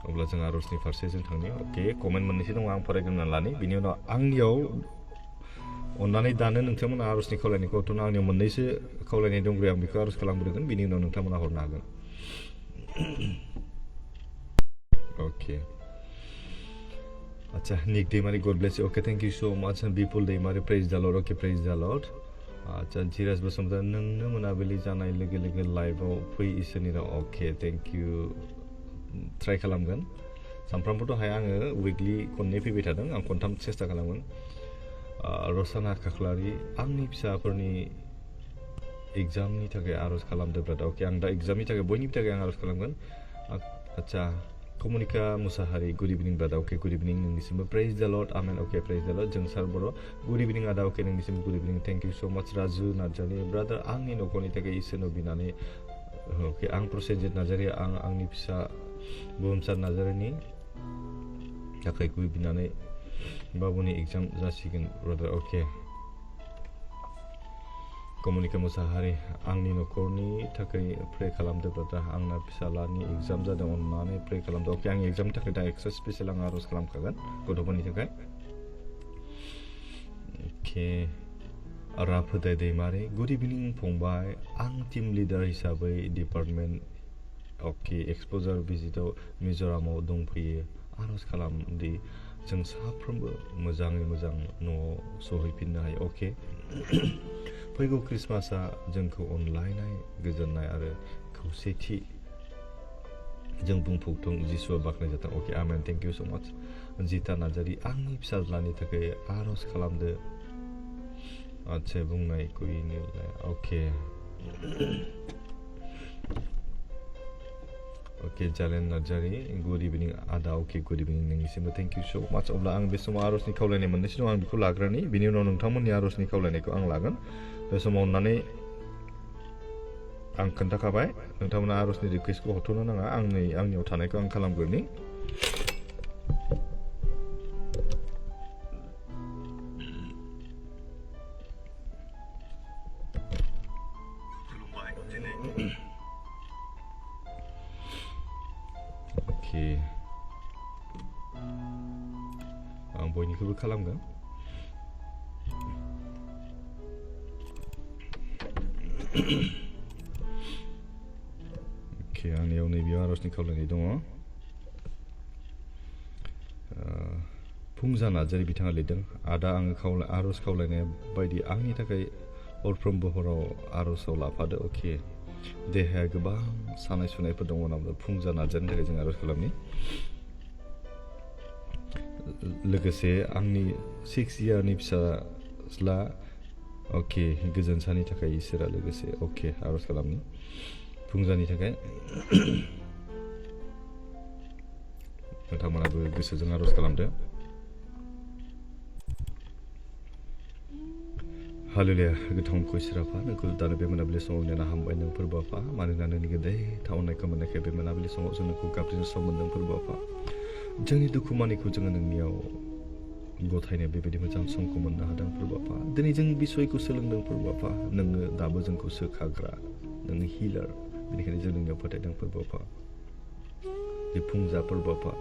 अब्ला जों आरजनि फारसे जों थांनि अके कमेन्ट मोननैसो दङ आं फरायग्रोना लानि बिनि उनाव आंनियाव अननानै दानो नोंथांमोना आरजनि खावलायनायखौ हरथ'नो आंनियाव मोननैसो खावलायनाय दंग्रो आं बेखौ आरज खालामग्रोगोन बिनि उनाव नोंथांमोना हरनो हागोन अके अच्छा Nick Daimari god bless you okay thank you so much Bipul Daimari praise the lord okay praise the lord अच्छा धीराज बसुमतारी नोंनो मोनाबिलि जानाय लोगो लोगो लाइभआव फै इसोरनि राव अके थैंक यू ट्राइ खालामगोन सानफ्रामबोथ' हाया आङो उइकलि खननै फैबाय थादों आं खनथाम सेस्था खालामगोन रसाना खाख्लारि आंनि फिसाफोरनि एग्जामनि थाखाय आरज खालामदो ब्रादा अके आं दा एग्जामनि थाखाय बयनिबो थाखाय आं आरज खालामगोन आच्छा Kamanika Mushahary good evening brother okay good evening नोंनिसिमबो प्रेज द लर्ड आमेन अके प्रेज द लर्ड जोंसार बर' गुड इभिनिं आदा अके नोंनिसिमबो good evening thank you so much Raju Narzary brother आंनि न'खरनि थाखाय इसोरनाव बिनानै अके आं प्रसेनजित नार्जारि आं आंनि फिसा बुहुमसार नार्जारिनि थाखाय गुबै बिनानै बाबुनि एग्जाम जासिगोन ब्रादार अके कमनिका मुसाहारि आंनि न'खरनि थाखाय प्रे खालामदो ब्रादार आंना फिसालानि एग्जाम जादों अननानै प्रे खालामदो अके आंनि एग्जामनि थाखाय दा एक्सट्रा स्पेसियेल आं आरज खालामखागोन गथ'फोरनि थाखाय अके राफोदाय दैमारि गुड इभिनिं फंबाय आं टिम लिडार हिसाबै डिपार्टमेन्ट अके एक्सप'जार भिजिटआव मिज'रामाव दंफैयो आरज खालामदि जों साफ्रोमबो मोजाङै मोजां न'आव सहैफिननो हायो अके फैगौ क्रिसमासआ जोंखौ अनलायनाय गोजोननाय आरो खौसेथि जों बुंफबथों जिसुआ बाख्नायजाथों अके आमेन थेंक इउ सो माच जिता नार्जारि आंनि फिसाज्लानि थाखाय आरज खालामदो आच्छा बुंनाय कुइनो अके ओके जालेन नार्जारि गुड इभिनिं आदा अके good evening नोंनिसिमबो thank you so माच अब्ला आं बे समाव आरजनि खावलायनाय मोननैसो दं आं बेखौ लाग्रोनि बिनि उनाव नोंथांमोननि आरजनि खावलायनायखौ आं लागोन बे समाव अननानै आं खोन्थाखाबाय नोंथांमोना आरजनि रिकुवेस्टखौ हरथ'नो नाङा आंनियाव थानायखौ आं खालामग्रोनि आं बयनिखौबो खालामगोन अके आंनियाव नैबेयाव आरजनि खावलायनाय दङ फुंजा नार्जारि बिथाङा लिरदों आदा आङो आरज खावलायनाय बायदि आंनि थाखाय हरफ्रोमबो हराव आर'जआव लाफादो अके देहाया गोबां सानाय सुनायफोर दङ नामा फुंजा नाजानो थाखाय जों आर'ज खालामनि लोगोसे आंनि 6 इयारनि फिसाज्ला अके गोजोन सानि थाखाय इसोरा लोगोसे अके आर'ज खालामनि फुंजानि थाखाय नोंथांमोनाबो गोसोजों आर'ज खालामदो हालेलुया गोथां इसोराफा नोंखौ दानो बे मोनाबिलि समाव नेना हामबाय नों फोरबो आफा मानोना नोंनि गोदै थावनायखौ मोननायखाय बे मोनाबिलि समाव जों नोंखौ गाबज्रिनो सम मोन्दों फोरबो आफा जोंनि दुखु मानिखौ जोङो नोंनियाव गथायनो बेबायदि मोजां समखौ मोननो हादों फोरबो आफा दिनै जों बिसयखौ सोलोंदों फोरबो आफा नोङो दाबो जोंखौ सोखाग्रा नोङो हिलार बेनिखायनो जों नोंनियाव फोथायदों फोरबो आफा बे फुंजा फोरबो आफा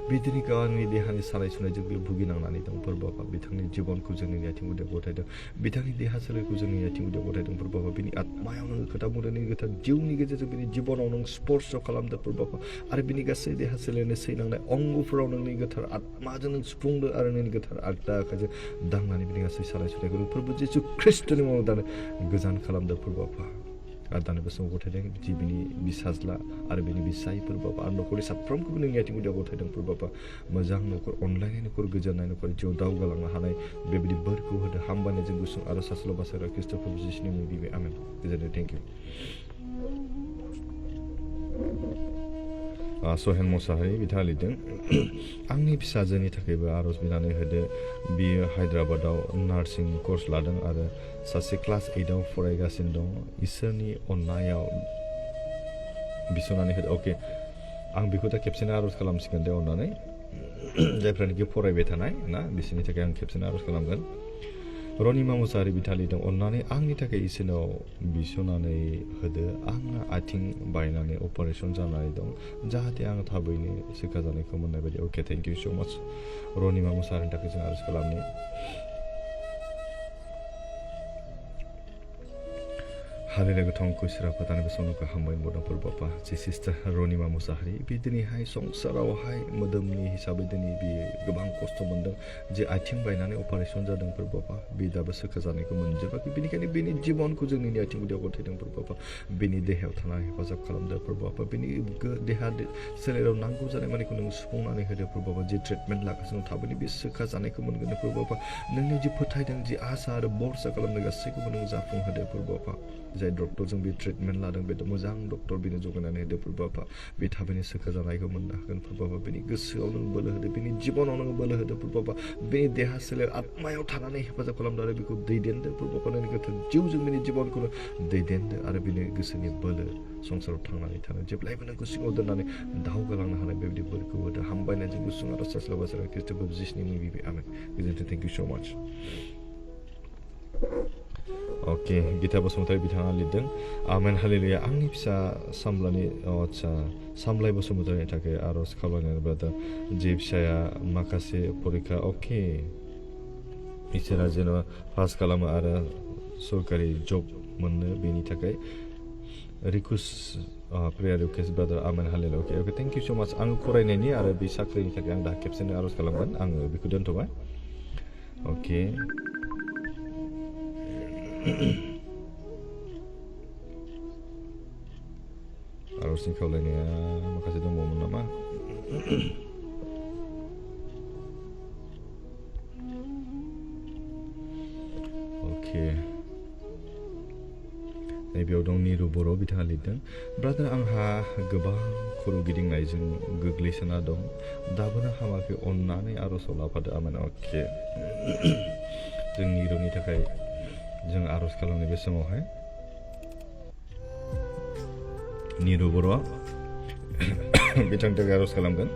बे दिनै गावनि देहानि सानाय सुनायजों बे भुगिनांनानै दं फोरबो आफा बिथांनि जिबनखौ जोंनि आथिं गुदियाव गथायदों बिथांनि देहा सोलेरखौ जोंनि आथिं गुदियाव गथायदों फोरबो आफा बिनि आत्मायाव नोङो खोथा बुंदों नोंनि गोथार जिउनि गेजेरजों बिनि जिबनाव नों स्पर्श खालामदों फोरबो आफा आरो बिनि गासै देहा सोलेरनि सैनांनाय अंगफोराव नोंनि गोथार आत्माजों नों सुफुंदों आरो नोंनि गोथार आगदा आखाइजों दांनानै बिनि गासै सानाय सुनायखौ नों फोरबो जिसु ख्रिस्ट'नि मुङाव दानो गोजान खालामदों फोरबो आफा आरो दानो बे समाव गथायदों जि बिनि बिसाज्ला आरो बिनि बिसाय फोरबो आफा आरो न'खरनि साफ्रोमखौबो नोंनि आथिं गुदियाव गथायदों फोरबो आफा मोजां न'खर अनलायनाय न'खर गोजोननाय न'खर जिउआव दावगालांनो हानाय बेबायदि बोरखौ होदो हामबायनाय जों गुसुं आरो सासेल' बासायग्रा ख्रिस्ट'फोर जिसुनि मुङै बिबाय आमेन गोजोननाय थेंक इउ सहेन मुसाहारि बिथाङा लिरदों आंनि फिसाजोनि थाखायबो आर'ज बिनानै होदो बियो हायद्राबादाव नार्सिं कर्स लादों आरो सासे क्लास 8आव फरायगासिनो दं इसोरनि अननायाव बिसनानै होदो अके आं बेखौ दा खेबसेनो आर'ज खालामसिगोन दे अननानै जायफ्रानोखि फरायबाय थानाय ना बिसोरनि थाखाय आं खेबसेनो आर'ज खालामगोन रनिमा मुसाहारि बिथाङा लिरदों अननानै आंनि थाखाय इसोरनाव बिसनानै होदो आंना आथिं बायनानै अपारेसन जानानै दं जाहाथे आं थाबैनो सोखाजानायखौ मोननाय बायदि अके थेंक इउ स' माच रनिमा मुसाहारिनि थाखाय जों आर'ज खालामनि हालेलुया गोथां इसोराफा दानो बे समखौ हामबाय होनबावदों फोरबो आफा जे सिस्टार रनिमा मुसाहारि बे दिनैहाय संसारावहाय मोदोमनि हिसाबै दिनै बियो गोबां खस्थ' मोन्दों जे आथिं बायनानै अपारेसन जादों फोरबो आफा बे दाबो सोखाजानायखौ मोनजोबाखै बेनिखायनो बेनि जिबनखौ जों नोंनि आथिं गुदियाव गथायदों फोरबो आफा बेनि देहायाव थानानै हेफाजाब खालामदो फोरबो आफा बेनि देहा सोलेराव नांगौ जानाय मानिखौ नों सुफुंनानै होदो फोरबो आफा जि ट्रिटमेन्ट लागासिनो थाबैनो बे सोखाजानायखौ मोनगोन फोरबो आफा नोंनि जि फोथायदों जि आसा आरो भरसा खालामदों गासैखौबो नों जाफुंहोदो फोरबो आफा जाय डक्टरजों बे ट्रिटमेन्ट लादों बे मोजां डक्टर बेनो जगायनानै होदो फोरबो आफा बे थाबैनो सोखाजानायखौ मोननो हागोन फोरबो आफा बेनि गोसोआव नों बोलो होदो बेनि जिबनाव नों बोलो होदो फोरबो आफा बेनि देहा सोलेर आत्मायाव थानानै हेफाजाब खालामदो आरो बेखौ दैदेनदो फोरबो आफा नोंनि गोथार जिउजों बेनि जिबनखौ दैदेनदो आरो बेनि गोसोनि बोलो संसाराव थांनानै थानो जेब्लायबो नोंखौ सिङाव दोननानै दावगालांनो हानाय बेबायदि बोरखौ होदो हामबायनायजों गुसुं आरो सास्ला बासारा ख्रिस्ट'फोर जिसुनि मुङै बिबाय आमेन गोजोन्थों थेंक इउ स' माच अके गिता बसुमतारी बिथाङा लिरदों आमेन हालेलुया आंनि फिसा सामलानि आदसा सामलाय बसुमतारीनि थाखाय आर'ज खालामनाय ब्रादार जे फिसाया माखासे परिखा अके इसोरा जेन' पास खालामो आरो सरकारि जब मोननो बेनि थाखाय request prayer request brother amen hallelujah okay okay thank you so' माच आं फरायनायनि आरो बे साख्रिनि थाखाय आं दा खेबसेनो आर'ज खालामगोन आङो बेखौ दोनथ'बाय अके आर'जनि खावलायनाया माखासे दंबावोमोन नामा अके नैबेयाव दं निरु बर' बिथाङा लिरदों ब्रादार आंहा गोबां खर' गिदिंनायजों गोग्लैसोना दं दाबोनो हामाखै अननानै आर'जआव लाफादो आमेन अके जों निरुनि थाखाय जों आर'ज खालामनाय बे समावहाय निरु बर'आ बिथांनि थाखाय आर'ज खालामगोन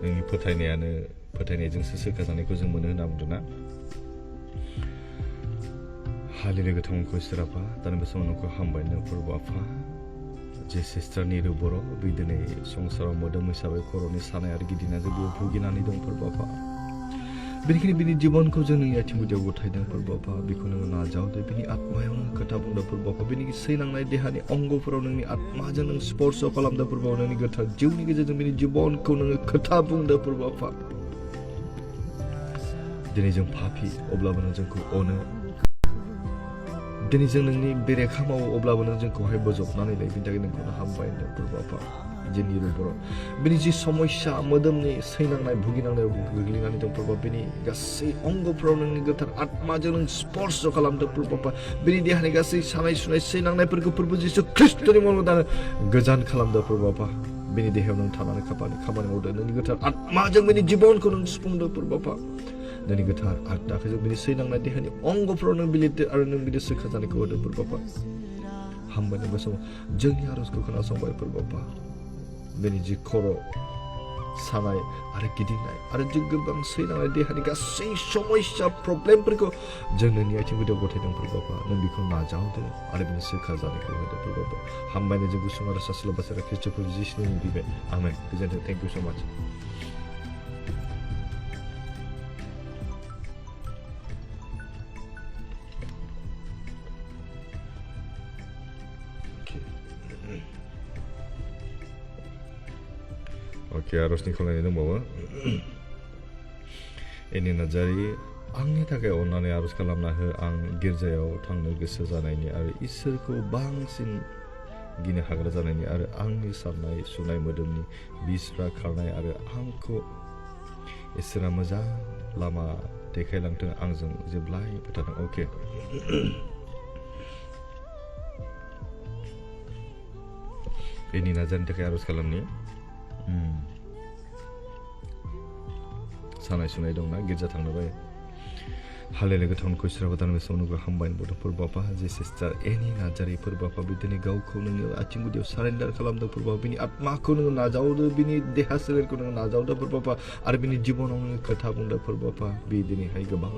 नोंनि फोथायनायजोंसो सोखाजानायखौ जों मोनो होनना बुंदों ना हालेलुया गोथांखौ इसोराफा दानि बे समाव नोंखौ हामबाय नों फोरबो आफा जे सिस्टार निरु बर' बे दिनै संसाराव मोदोम हिसाबै खर'नि सानाय आरो गिदिंनायजों बेयाव भुगिनानै दं फोरबो आफा बेनिखायनो बिनि जिबनखौ जों नोंनि आथिं गुदियाव गथायदों फोरबो आफा बेखौ नोङो नाजावदो बिनि आत्मायाव नों खोथा बुंदों फोरबो आफा बिनि सैलांनाय देहानि अंगफोराव नोंनि आत्माजों नों स्पर्श खालामदों फोरबो नोंनि गोथार जिउनि गेजेरजों बिनि जिबनखौ नोङो खोथा बुंदों फोरबो आफा दिनै जों पापि अब्लाबो नों जोंखौ अनो दिनै जों नोंनि बेरेखा मावो अब्लाबो नों जोंखौहाय बोजबनानै लायो बिनि थाखाय नोंखौनो हामबाय होनदों प्रभु आफा जोंनि रुपराव बिनि जि समस्या मोदोमनि सैनांनाय भुगिनांनायाव गोग्लैनानै दं प्रभु बिनि गासै अंगफ्राव नोंनि गोथार आत्माजों नों स्पर्श खालामदों प्रभु आफा बिनि देहानि गासै सानाय सुनाय सैनांनायफोरखौ प्रभु जिसु ख्रिस्टनि मुङाव दानो गोजान खालामदों प्रभु आफा बिनि देहायाव नों थानानै खामानि मावदों नोंनि गोथार आत्माजों बिनि जिबनखौ नों सुफुंदों प्रभु आफा नोंनि गोथार आत्माखौ बिनि सैनांनाय देहानि अंगफ्राव नों बिलिरदो आरो नों बिदि सोखा जानायखौ होदों प्रभु आफा हामबायनाय बे समाव जोंनि आरजखौ खोनासंबाय प्रभु आफा बेनि जि खर' सानाय आरो गिदिंनाय आरो जों गोबां सैनांनाय देहानि गासै समस्या प्रब्लेमफोरखौ जों नोंनि आथिं गुदियाव गथायदों प्रभु आफा नों बेखौ नाजावदो आरो बिनि सोखा जानायखौ होदो प्रभु आफा हामबायनाय जों गुसुं आरो सासेल' बासारा ख्रिस्ट'फोर जिसुनि बिबाय आमेन गोजोन्थों थेंक इउ स' माच Oke, Aarosनि खावलायनाय दंबावो एनि नार्जारि आंनि थाखाय अननानै आर'ज खालामना हो आं गिर्जायाव थांनो गोसो जानायनि आरो इसोरखौ बांसिन गिनो हाग्रा जानायनि आरो आंनि साननाय सुनाय मोदोमनि बिसफ्रा खारनाय आरो आंखौ इसोरा मोजां लामा देखायलांथों आंजों जेब्लायबो थाथों अके एनि नार्जारिनि थाखाय आर'ज खालामनि सानाय सुनाय दंना गिर्जा थांनो बायो हालेले गोथांखौ इसोराव गोदान गोसोआव नुगो हामबाय होनबावदों फोरबो आफा जे सिस्टार एनि नार्जारि फोरबो आफा बिदिनो गावखौ नोङो आथिं गुदियाव सारेन्डार खालामदों फोरबो बिनि आत्माखौ नोङो नाजावदो बिनि देहा सोलेरखौ नोङो नाजावदो फोरबो आफा आरो बिनि जिबनाव नोङो खोथा बुंदों फोरबो आफा बे दिनैहाय गोबां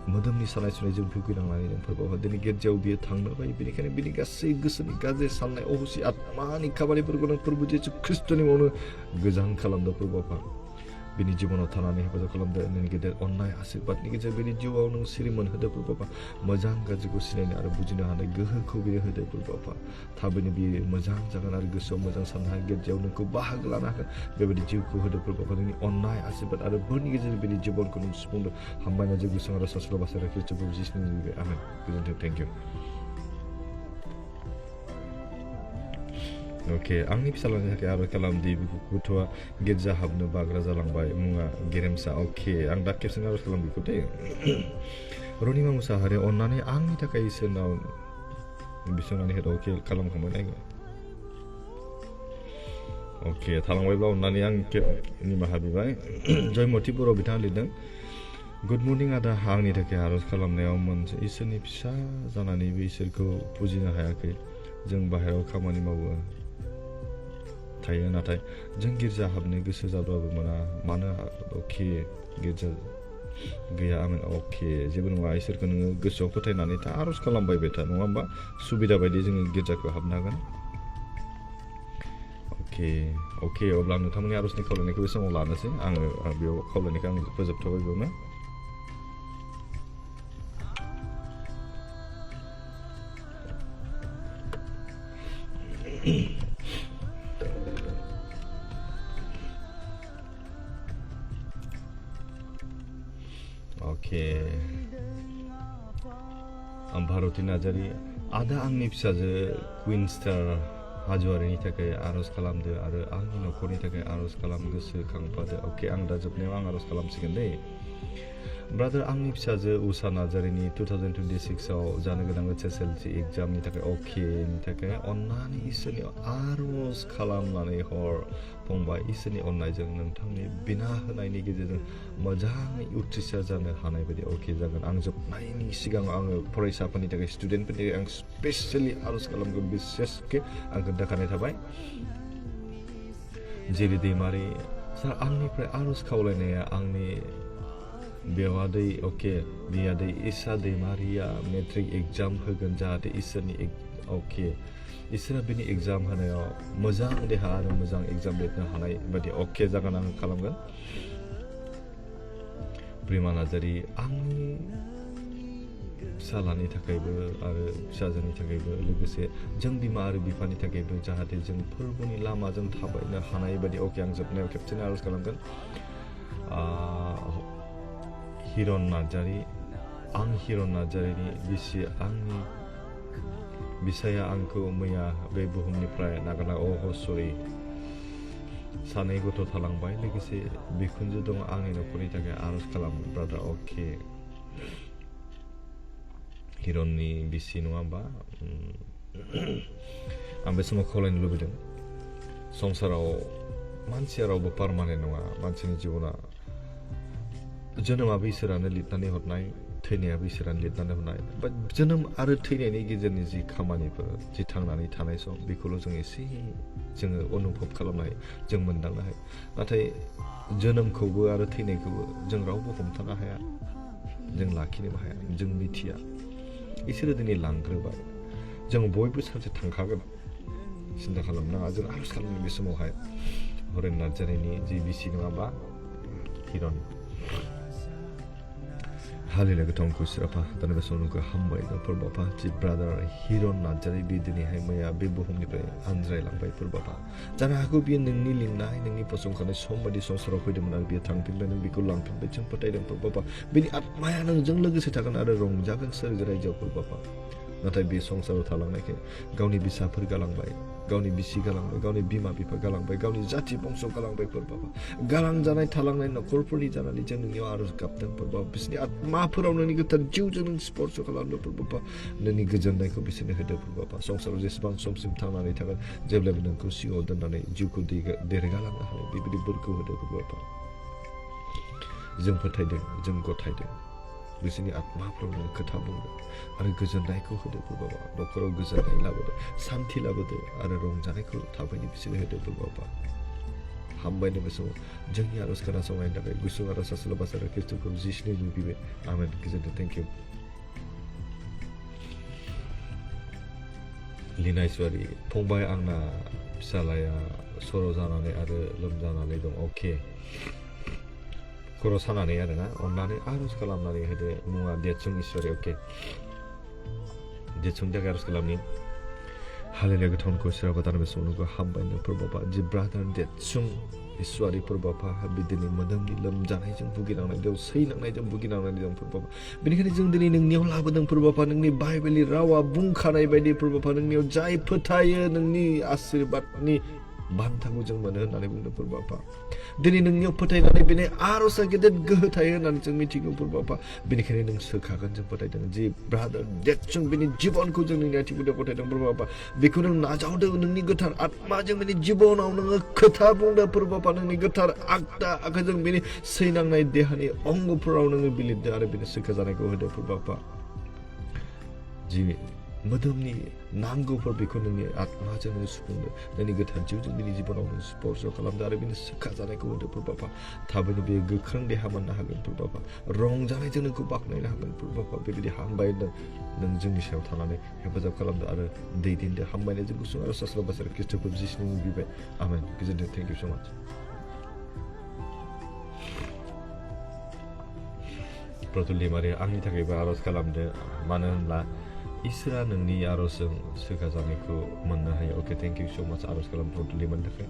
मोदोमनि सानाय सुनायजों भुगिनांनानै दं फोरबो आफा दिनै गिर्जायाव बियो थांनो बायो बेनिखायनो बिनि गासै गोसोनि गाज्रि साननाय अहसि आत्मानि खामानिफोरखौ नों फोरबो जिसु ख्रिस्ट'नि मुङावनो गोजान खालामदों फोरबो आफा बिनि जिबनाव थानानै हेफाजाब खालामदो नोंनि गेदेर अननाय आशीर्बादनि गेजेरजों बिनि जिउआव नों सिरि मोनहोदो फोरबो आफा मोजां गाज्रिखौ सिनायनो आरो बुजिनो हानाय गोहोखौ बियो होदो फोरबो आफा थाबैनो बियो मोजां जागोन आरो गोसोआव मोजां साननो हागोन गिर्जायाव नोंखौ बाहागो लानो हागोन बेबायदि जिउखौ होदो फोरबो आफा नोंनि अननाय आशीर्बाद आरो बोरनि गेजेरजों बिनि जिबनखौ नों सुफुंदो हामबायनाय जों गुसुं आरो सासेल' बासारा ख्रिस्ट'खौ जिसुनि आमेन गोजोन्थों थेंक इउ अके आंनि फिसालानि थाखाय आर'ज खालामदि गथ'आ गिर्जा हाबनो बाग्रा जालांबाय मुङा गेरेमसा अके आं दा खेबसेनो आर'ज खालाम बेखौ दे रनिमा मुसाहारि अननानै आंनि थाखाय इसोरनाव बिसंनानै होदो अके खालामखांबाय नायगोन अके थालांबायब्ला अननानै आं निमाहा बिबाय जयमति बर' बिथाङा लिरदों गुड मर्निं आदा आंनि थाखाय आर'ज खालामनायाव मोनसे इसोरनि फिसा जानानैबो इसोरखौ फुजिनो हायाखै जों बाहेरायाव खामानि मावो थायो नाथाय जों गिर्जा हाबनो गोसो जाब्लाबो मोना मानो अके गिर्जा गैया आमेन अके जेबो नङा इसोरखौ नोङो गोसोआव फोथायनानै था आर'ज खालामबाय था नङा होमबा सुबिदा बायदि जोङो गिर्जाखौ हाबनो हागोन अके अब्ला नोंथांमोननि आर'जनि खावलायनायखौ बे समाव लानोसै आङो बेयाव खावलायनायखौ आं फोजोबथ'बाय बेयावनो अके भारती नार्जारि आदा आंनि फिसाजो कुइन स्टार हाज'वारिनि थाखाय आर'ज खालामदो आरो आंनि न'खरनि थाखाय आर'ज खालाम गोसोखांफादो अके आं दा जोबनायाव आं आर'ज खालामसिगोन दै ब्रादार आंनि फिसाजो उषा नार्जारिनि 2026 आव जानो गोनां SSLC एग्जामनि थाखाय अकेनि थाखाय अननानै इसोरनि आर'ज खालामनानै हर फंबाय इसोरनि अननायजों नोंथांनि बिना होनायनि गेजेरजों मोजाङै उथ्रिसार जानो हानाय बायदि अके जागोन आं जोबनायनि सिगां आङो फरायसाफोरनि थाखाय स्टुडेन्टफोरनि थाखाय आं स्पेसियेलि आर'ज खालामगोन बिसेसके आं खोन्थाखानाय थाबाय जेरै दैमारि सार आंनिफ्राय आर'ज खावलायनाया आंनि बेवादै अके बियादै इसा दैमारिया मेट्रिक एग्जाम होगोन जाहाथे इसोरनि अके इसोरा बिनि एग्जाम होनायाव मोजां देहा आरो मोजां एग्जाम लिरनो हानाय बायदि अके जागोन आं खालामगोन प्रेमा नार्जारि आंनि फिसालानि थाखायबो आरो फिसाजोनि थाखायबो लोगोसे जों बिमा आरो बिफानि थाखायबो जाहाथे जों फोरबोनि लामाजों थाबायनो हानाय बायदि अके आं जोबनायाव खेबसेनो आर'ज खालामगोन हिरन नार्जारि आं हिरन नार्जारिनि बिसि आंनि बिसाया आंखौ मैया बे बुहुमनिफ्राय नागारना सरि सानै गथ' थालांबाय लोगोसे बिखुनजो दं आंनि न'खरनि थाखाय आर'ज खालाम ब्रादार अके हिरननि बिसि नङा होमबा आं बे समाव खावलायनो लुबैदों संसाराव मानसिया रावबो पारमानेन्ट नङा मानसिनि जिबना जोनोमाबो इसोरानो लिरनानै हरनाय थैनायाबो इसोरानो लिरनानै हरनाय बाट जोनोम आरो थैनायनि गेजेरनि जि खामानिफोर जि थांनानै थानाय सम बेखौल' जों एसे जोङो अनुभब खालामनाय जों मोनदांनो हायो नाथाय जोनोमखौबो आरो थैनायखौबो जों रावबो हमथानो हाया जों लाखिनोबो हाया जों मिथिया इसोरो दिनै लांग्रोबाय जों बयबो सानसे थांखागोन सिन्था खालामनाङा जों आर'ज खालामनो बे समावहाय हरेन नार्जारिनि जि बिसि नङाबा हिरन हालेलुया गोथांखौ सिराफा दानि बे समावखौ हामबाय फोरबाफा जि ब्रादार हिरन नार्जारि बे दिनैहाय मैया बे बुहुमनिफ्राय आनज्रायलांबाय फोरबाफा जानो हागौ बियो नोंनि लिंनाय नोंनि फसंखानाय सम बायदि संसाराव फैदोंमोन आरो बियो थांफिनबाय नों बेखौ लांफिनबाय जों फोथायदों फोरबाफा बिनि आत्माया नोंजों लोगोसे थागोन आरो रंजागोन सोरगो रायजोआव फोरबाफा नाथाय बे संसाराव थालांनायखाय गावनि बिसाफोर गालांबाय गावनि बिसि गालांबाय गावनि बिमा बिफा गालांबाय गावनि जाथि बंस गालांबाय फोरबाफा गालांजानाय थालांनाय न'खरफोरनि जानानै जों नोंनियाव आर'ज गाबदों फोरबाफा बिसोरनि आत्माफोराव नोंनि गोथार जिउजों नों स्पर्श खालामदों फोरबाफा नोंनि गोजोननायखौ बिसोरनो होदो फोरबाफा संसाराव जेसेबां समसिम थांनानै थागोन जेब्लाबो नोंखौ सिङाव दोननानै जिउखौ देरगालांनो हानाय बेबायदि बोरखौ होदो फोरबाफा जों फोथायदों जों गथायदों बिसोरनि आत्माफ्राव नों खोथा बुंदों आरो गोजोननायखौ होदो फोरबाफा न'खराव गोजोननाय लाबोदो सान्थि लाबोदो आरो रंजानायखौ थाबैनो बिसोरनो होदो फोरबाफा हामबायनो बे समाव जोंनि आर'ज खोनासंनायनि थाखाय गुसुं आर'ज आसल बासार खृष्टखौ जिस्नि नुबिबाय आमेन गोजोनथों थेंक इउ लिना इसवारि फंबाय आंना फिसालाया सर' जानानै आरो लोमजानानै दं अके खर' सानानै आरोना अननानै आर'ज खालामनानै होदो मुङा देतसुं इसवारि अके देतसुंनि थाखाय आर'ज खालामनि हालेलुया गोथांखौ सोरबा दान बे समावनो हामबायनो फोरबाफा जि ब्रादार देतसुं इसवारि फोरबाफा बिदिनो मोदोमनि लोमजानायजों भुगिनांनायजों सैनांनायजों भुगिनांनायजों फोरबाफा बेनिखायनो जों दिनै नोंनियाव लाबोदों फोरबाफा नोंनि बाइबेलनि रावा बुंखानाय बायदि फोरबाफा नोंनियाव जाय फोथायो नोंनि आशीर्बादनि बान्थाखौ जों मोनो होननानै बुंदों फोरबाफा दिनै नोंनियाव फोथायनानै बेनि आर'जआ गेदेर गोहो थायो होननानै जों मिथिगौ फोरबाफा बेनिखायनो नों सोखागोन जों फोथायदों जि ब्रादार देतसुं बेनि जिबनखौ जों नोंनि आथिं गुदियाव फोथायदों फोरबाफा बेखौ नों नाजावदों नोंनि गोथार आत्माजों बेनि जिबनाव नोङो खोथा बुंदों फोरबाफा नोंनि गोथार आगदा आखाइजों बेनि सैनांनाय देहानि अंगफोराव नोङो बिलिरदो आरो बेनि सोखा जानायखौ होदो फोरबाफा जि मोदोमनि नांगौफोर बेखौ नोंनि आत्माजों नों सुफुंदो नोंनि गोथार जिउजों बिनि जिबनाव नों स्पर्श खालामदो आरो बिनि सोखा जानायखौ होदो फोरबाफा थाबैनो बे गोख्रों देहा मोननो हागोन फोरबाफा रंजानायजों नोंखौ बाख्नायनो हागोन फोरबाफा बेबायदि हामबाय नों जोंनि सायाव थानानै हेफाजाब खालामदो आरो दैदेनदो हामबायनायजों गुसुं आरो सास्र बासार खृष्टखौ जिस्नि बिबाय आमेन गोजोनथों थेंक इउ स' माच प्रतुल दैमारि आंनि थाखायबो आर'ज खालामदो मानो होनब्ला इसोरा नोंनि आर'जजों सोखा जानायखौ मोननो हायो अके थेंक इउ स' माच आर'ज खालाम प्रतुल दैमारिनि थाखाय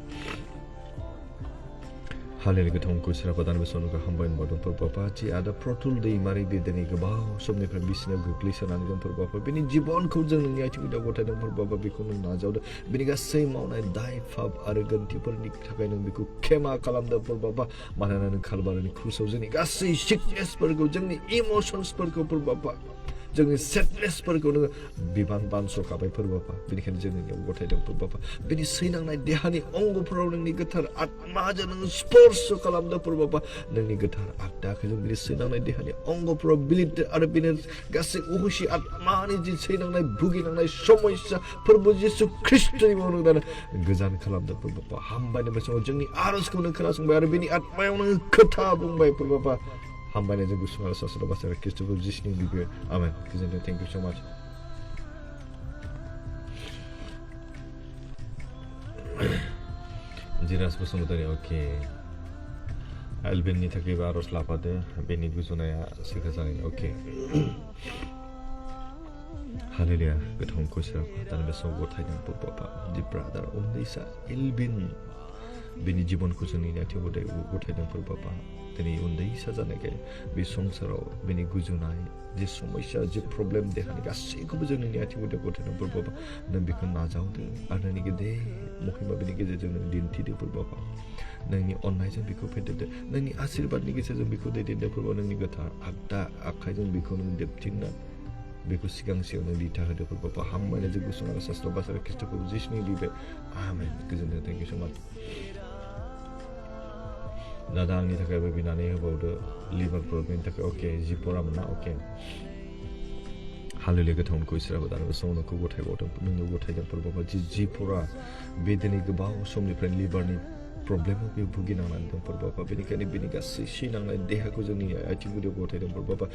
हालेलुया गोथांखौ सोरबा दान बे समावनो हामबाय होनबावदों फोरबाफा जि आदा प्रतुल दैमारि बे दिनै गोबाव समनिफ्राय बिसिनायाव गोग्लैसोनानै दं फोरबाफा बेनि जिबनखौ जों नोंनि आथिं गुदियाव गथायदों फोरबाफा बेखौ नों नाजावदो बेनि गासै मावनाय दाय फाब आरो गोरोन्थिफोरनि थाखाय नों बेखौ खेमा खालामदो फोरबाफा मानोना नों खालबारिनि क्रुसाव जोंनि गासै सिकनेसफोरखौ जोंनि इमसन्सफोरखौ फोरबाफा जोंनि सेडनेसफोरखौ नोङो बिबान बानस'खाबाय फोरबाफा बेनिखायनो जों नोंनियाव गथायदों फोरबाफा बेनि सैनांनाय देहानि अंगफोराव नोंनि गोथार आत्माजों नोङो स्पर्श खालामदो फोरबाफा नोंनि गोथार आगदा आखाइजों बिनि सैनांनाय देहानि अंगफोराव बिलिरदो आरो बेनि गासै अहसि आत्मानि जि सैनांनाय भुगिनांनाय समस्या फोरबो जिसु ख्रिस्टनि मुङाव नों गोजान खालामदो फोरबाफा हामबायनो बे समाव जोंनि आर'जखौ नों खोनासंबाय आरो बेनि आत्मायाव नोङो खोथा बुंबाय फोरबाफा हामबायनायजों गुसुं आरो सास्र बासार खृष्टखौ जिस्नि बिबाय आमेन गोजोनथों थेंक इउ स' माच जिराज बसुमतारी अके एलबिननि थाखायबो आर'ज लाफादो बेनि गुजुनाया सोखा जानाय अके हालेलुया गोथांखौ सोरबा दान बे समाव गथायदों फोरबाफा दि ब्रादार उन्दैसा एलबिन बेनि जिबनखौ जोंनि आथिङाव गथायदों फोरबाबा दिनै उन्दैसा जानायखाय बे संसाराव बेनि गुजुनाय जे समस्या जे प्रब्लेम देहानि गासैखौबो जोंनि आथिङाव गथायदों फोरबाबा नों बेखौ नाजावदो आरो नोंनि गेदेर महिमा बेनि गेजेरजों नों दिन्थिदो फोरबाबा नोंनि अननायजों बेखौ फेदेरदो नोंनि आशीर्बादनि गेजेरजों बेखौ दैदेनदो फोरबा नोंनि गोथार आगदा आखाइजों बेखौ नों देबथिंना बेखौ सिगांसेयाव नों दिथा होदो फोरबाबा हामबायनायजों गुसुं आरो सास्त्र बासार ख्रिस्ट'खौ जिसुनि बिबाय आमेन गोजोनथों थेंक इउ स' माच दादा आंनि थाखायबो बिनानै होबावदो लिभार प्रब्लेमनि थाखाय अके जिपरामोन ना अके हालेलुया गोथावखौ इसोराबो दानि समाव नोंखौ गथायबावदों नोंनो गथायदों फोरबाबा जिपरा बे दिनै गोबाव समनिफ्रायनो लिभारनि प्रब्लेमाव बे भुगिनांनानै दं फोरबाबा बेनिखायनो बेनि गासै सिनांनाय देहाखौ जोंनि आथिं गुदियाव गथायदों फोरबाबा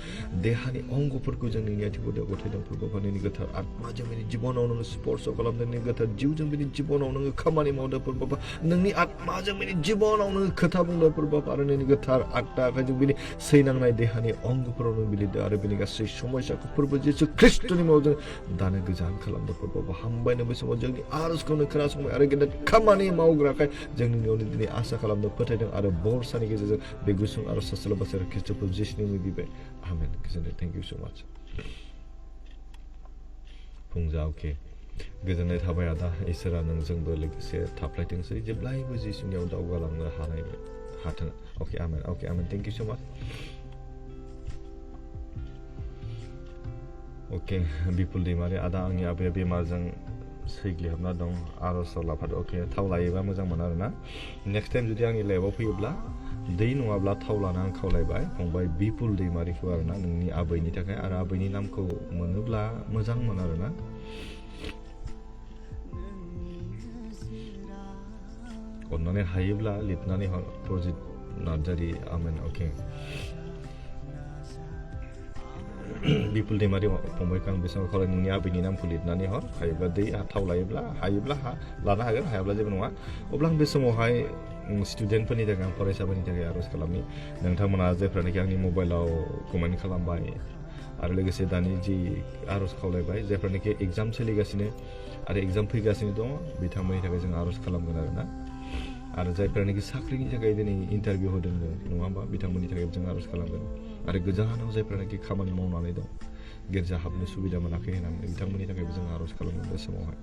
देहानि अंगफोरखौ जोंनि आथिं गुदियाव गथायदों फोरबाबा नोंनि गोथार आत्माजों बेनि जिबनाव नोङो स्पर्श खालामदों नोंनि गोथार जिउजों बेनि जिबनाव नोङो खामानि मावदों फोरबाबा नोंनि आत्माजों बेनि जिबनाव नोङो खोथा बुंदों फोरबाबा आरो नोंनि गोथार आगदा आखाइजों बेनि सैनांनाय देहानि अंगफोराव नों बिलिरदों आरो बेनि गासै समस्याखौ फोरबो जिसु ख्रिस्ट'नि मुङाव जों दानो गोजान खालामदों फोरबाबा हामबायनो बै समाव जोंनि आर'जखौ नों खोनासंबाय आरो गेदेर खामानि मावग्राखाय जोंनि दिनै आसा खालामदों फोथायदों आरो बरसानि गेजेरजों बे गुसुं आरो सासेल' बासार ख्रिस्ट'खौ जिसुनि मुङै बिबाय आमेन गोजोनथों थेंक इउ स' माच फुंजा अके गोजोननाय थाबाय आदा इसोरा नोंजोंबो लोगोसे थाफ्लायथोंसै जेब्लायबो जिसुनियाव दावगालांनो हानाय हाथों अके आमेन थेंक इउ स' माच अके बिपुल दैमारि आदा आंनि आबाया बेमारजों सैग्लिहाबना दं आर'जआव लाफादो अके थाव लायोबा मोजां मोनो आरोना नेक्स्ट टाइम जुदि आंनि लाइफआव फैयोब्ला दै नङाब्ला थाव लाना आं खावलायबाय फंबाय बिपुल दैमारिखौ आरोना नोंनि आबैनि थाखाय आरो आबैनि नामखौ मोनोब्ला मोजांमोन आरोना अननानै हायोब्ला लिरनानै हर प्रजित नार्जारि आमेन अके बिपुल दैमारि फंबायखौ आं बे समाव खावलाय नोंनि आबैनि नामखौ लिरनानै हर हायोब्ला दै थाव लायोब्ला हायोब्ला लानो हागोन हायाब्ला जेबो नङा अब्ला आं बे समावहाय स्टुडेन्टफोरनि थाखाय आं फरायसाफोरनि थाखाय आर'ज खालामनि नोंथांमोना जायफ्रानोखि आंनि मबाइलाव कमेन्ट खालामबाय आरो लोगोसे दानि जि आर'ज खावलायबाय जायफ्रानोखि एग्जाम सोलिगासिनो आरो एग्जाम फैगासिनो दङ बिथांमोननि थाखाय जों आर'ज खालामगोन आरोना आरो जायफ्रानोखि साख्रिनि थाखाय दिनै इन्टारभिउ होदों नङा होमबा बिथांमोननि थाखाय जों आर'ज खालामगोन आरो गोजानाव जायफ्रानोखि खामानि मावनानै दं गिर्जा हाबनो सुबिदा मोनाखै होननानै बिथांमोननि थाखायबो जों आर'ज खालामगोन बे समावहाय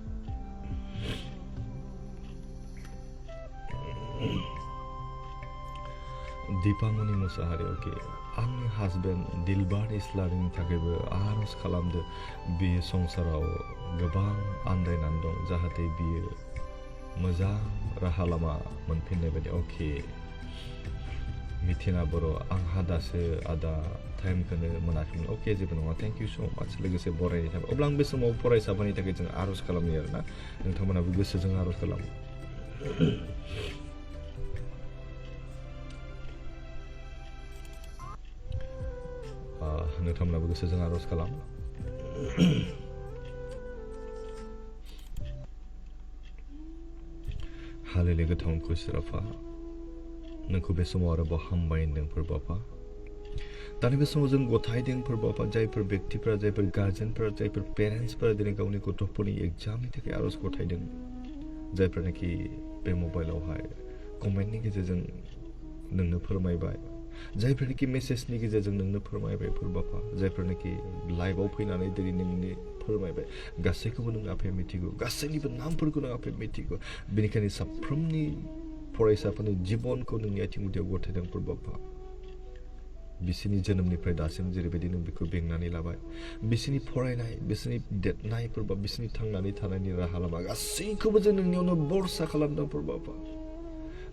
दीपामणि मुसाहारि अके आंनि हासबेन्ड दिलबार इस्लारिनि थाखायबो आर'ज खालामदो बे संसाराव गोबां आन्दायनानै दं जाहाथे बियो मोजां राहा लामा मोनफिननाय बायदि अके मिथिना बर' आंहा दासो आदा टाइमखौनो मोनाखैमोन अके जेबो नङा थेंक इउ स' माच लोगोसे बरायनाय थाबाय अब्ला आं बे समाव फरायसाफोरनि थाखाय जों आर'ज खालामनि आरोना नोंथांमोनाबो गोसोजों आर'ज खालाम नोंथांमोनाबो गोसोजों आर'ज खालाम हालेलुया गोथावखौ इसोराफा नोंखौ बे समाव आरोबाव हामबाय होनदों फोरबाफा दानि बे समाव जों गथायदों फोरबाफा जायफोर व्यक्तिफोरा जायफोर गार्जेनफोरा जायफोर पेरेन्टसफोरा दिनै गावनि गथ'फोरनि एग्जामनि थाखाय आर'ज गथायदों जायफ्रानोखि बे मबाइलावहाय कमेन्टनि गेजेरजों नोंनो फोरमायबाय जायफोरनोखि मेसेजनि गेजेरजों नोंनो फोरमायबाय फोरबाफा जायफोरनोखि लाइभआव फैनानै दिनै नोंनि फोरमायबाय गासैखौबो नों आफाया मिथिगौ गासैनिबो नामफोरखौ नों आफाया मिथिगौ बेनिखायनो साफ्रोमनि फरायसाफोरनि जिबनखौ नोंनि आथिं गुदियाव गथायदों फोरबाफा बिसोरनि जोनोमनिफ्राय दासिम जेरैबायदि नों बेखौ बेंनानै लाबाय बिसोरनि फरायनाय बिसोरनि देरनायफोरबा बिसोरनि थांनानै थानायनि राहा लामा गासैखौबो जों नोंनियावनो भरसा खालामदों फोरबाफा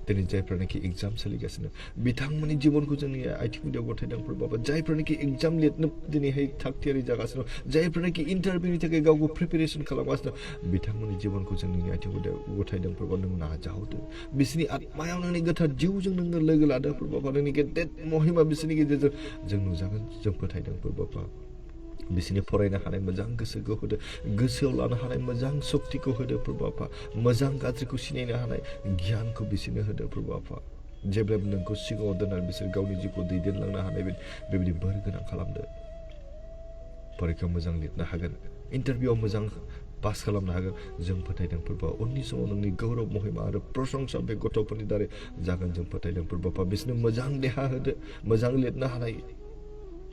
दिनै जायफ्रानोखि एग्जाम सोलिगासिनो बिथांमोननि जिबनखौ जोंनि आथिं गुदियाव गथायदों फोरबाफा जायफ्रानोखि एग्जाम लिरनो दिनैहाय थाग थियारि जागासिनो जायफ्रानोखि इन्टारभिउनि थाखाय गावखौ प्रिपेरेसन खालामगासिनो बिथांमोननि जिबनखौ जोंनि आथिं गुदियाव गथायदों फोरबा नों नाजावदो बिसोरनि आत्मायाव नोंनि गोथार जिउजों नोंनो लोगो लादों फोरबाफा नोंनि गेदेर महिमा बिसोरनि गेजेरजों जों नुजागोन जों फोथायदों फोरबाफा बिसोरनि फरायनो हानाय मोजां गोसोखौ होदो गोसोआव लानो हानाय मोजां सक्तिखौ होदो फोरबाफा मोजां गाज्रिखौ सिनायनो हानाय गियानखौ बिसोरनो होदो फोरबाफा जेब्लाबो नोंखौ सिगाङाव दोननानै बिसोर गावनि जिउखौ दैदेनलांनो हानाय बेबायदि बोर गोनां खालामदो फरिखायाव मोजां लिरनो हागोन इन्टारभिउआव मोजां पास खालामनो हागोन जों फोथायदों फोरबो उननि समाव नोंनि गौरब महिमा आरो प्रशंसा बे गथ'फोरनि दारै जागोन जों फोथायदों फोरबो बिसोरनो मोजां देहा होदो मोजां लिरनो हानाय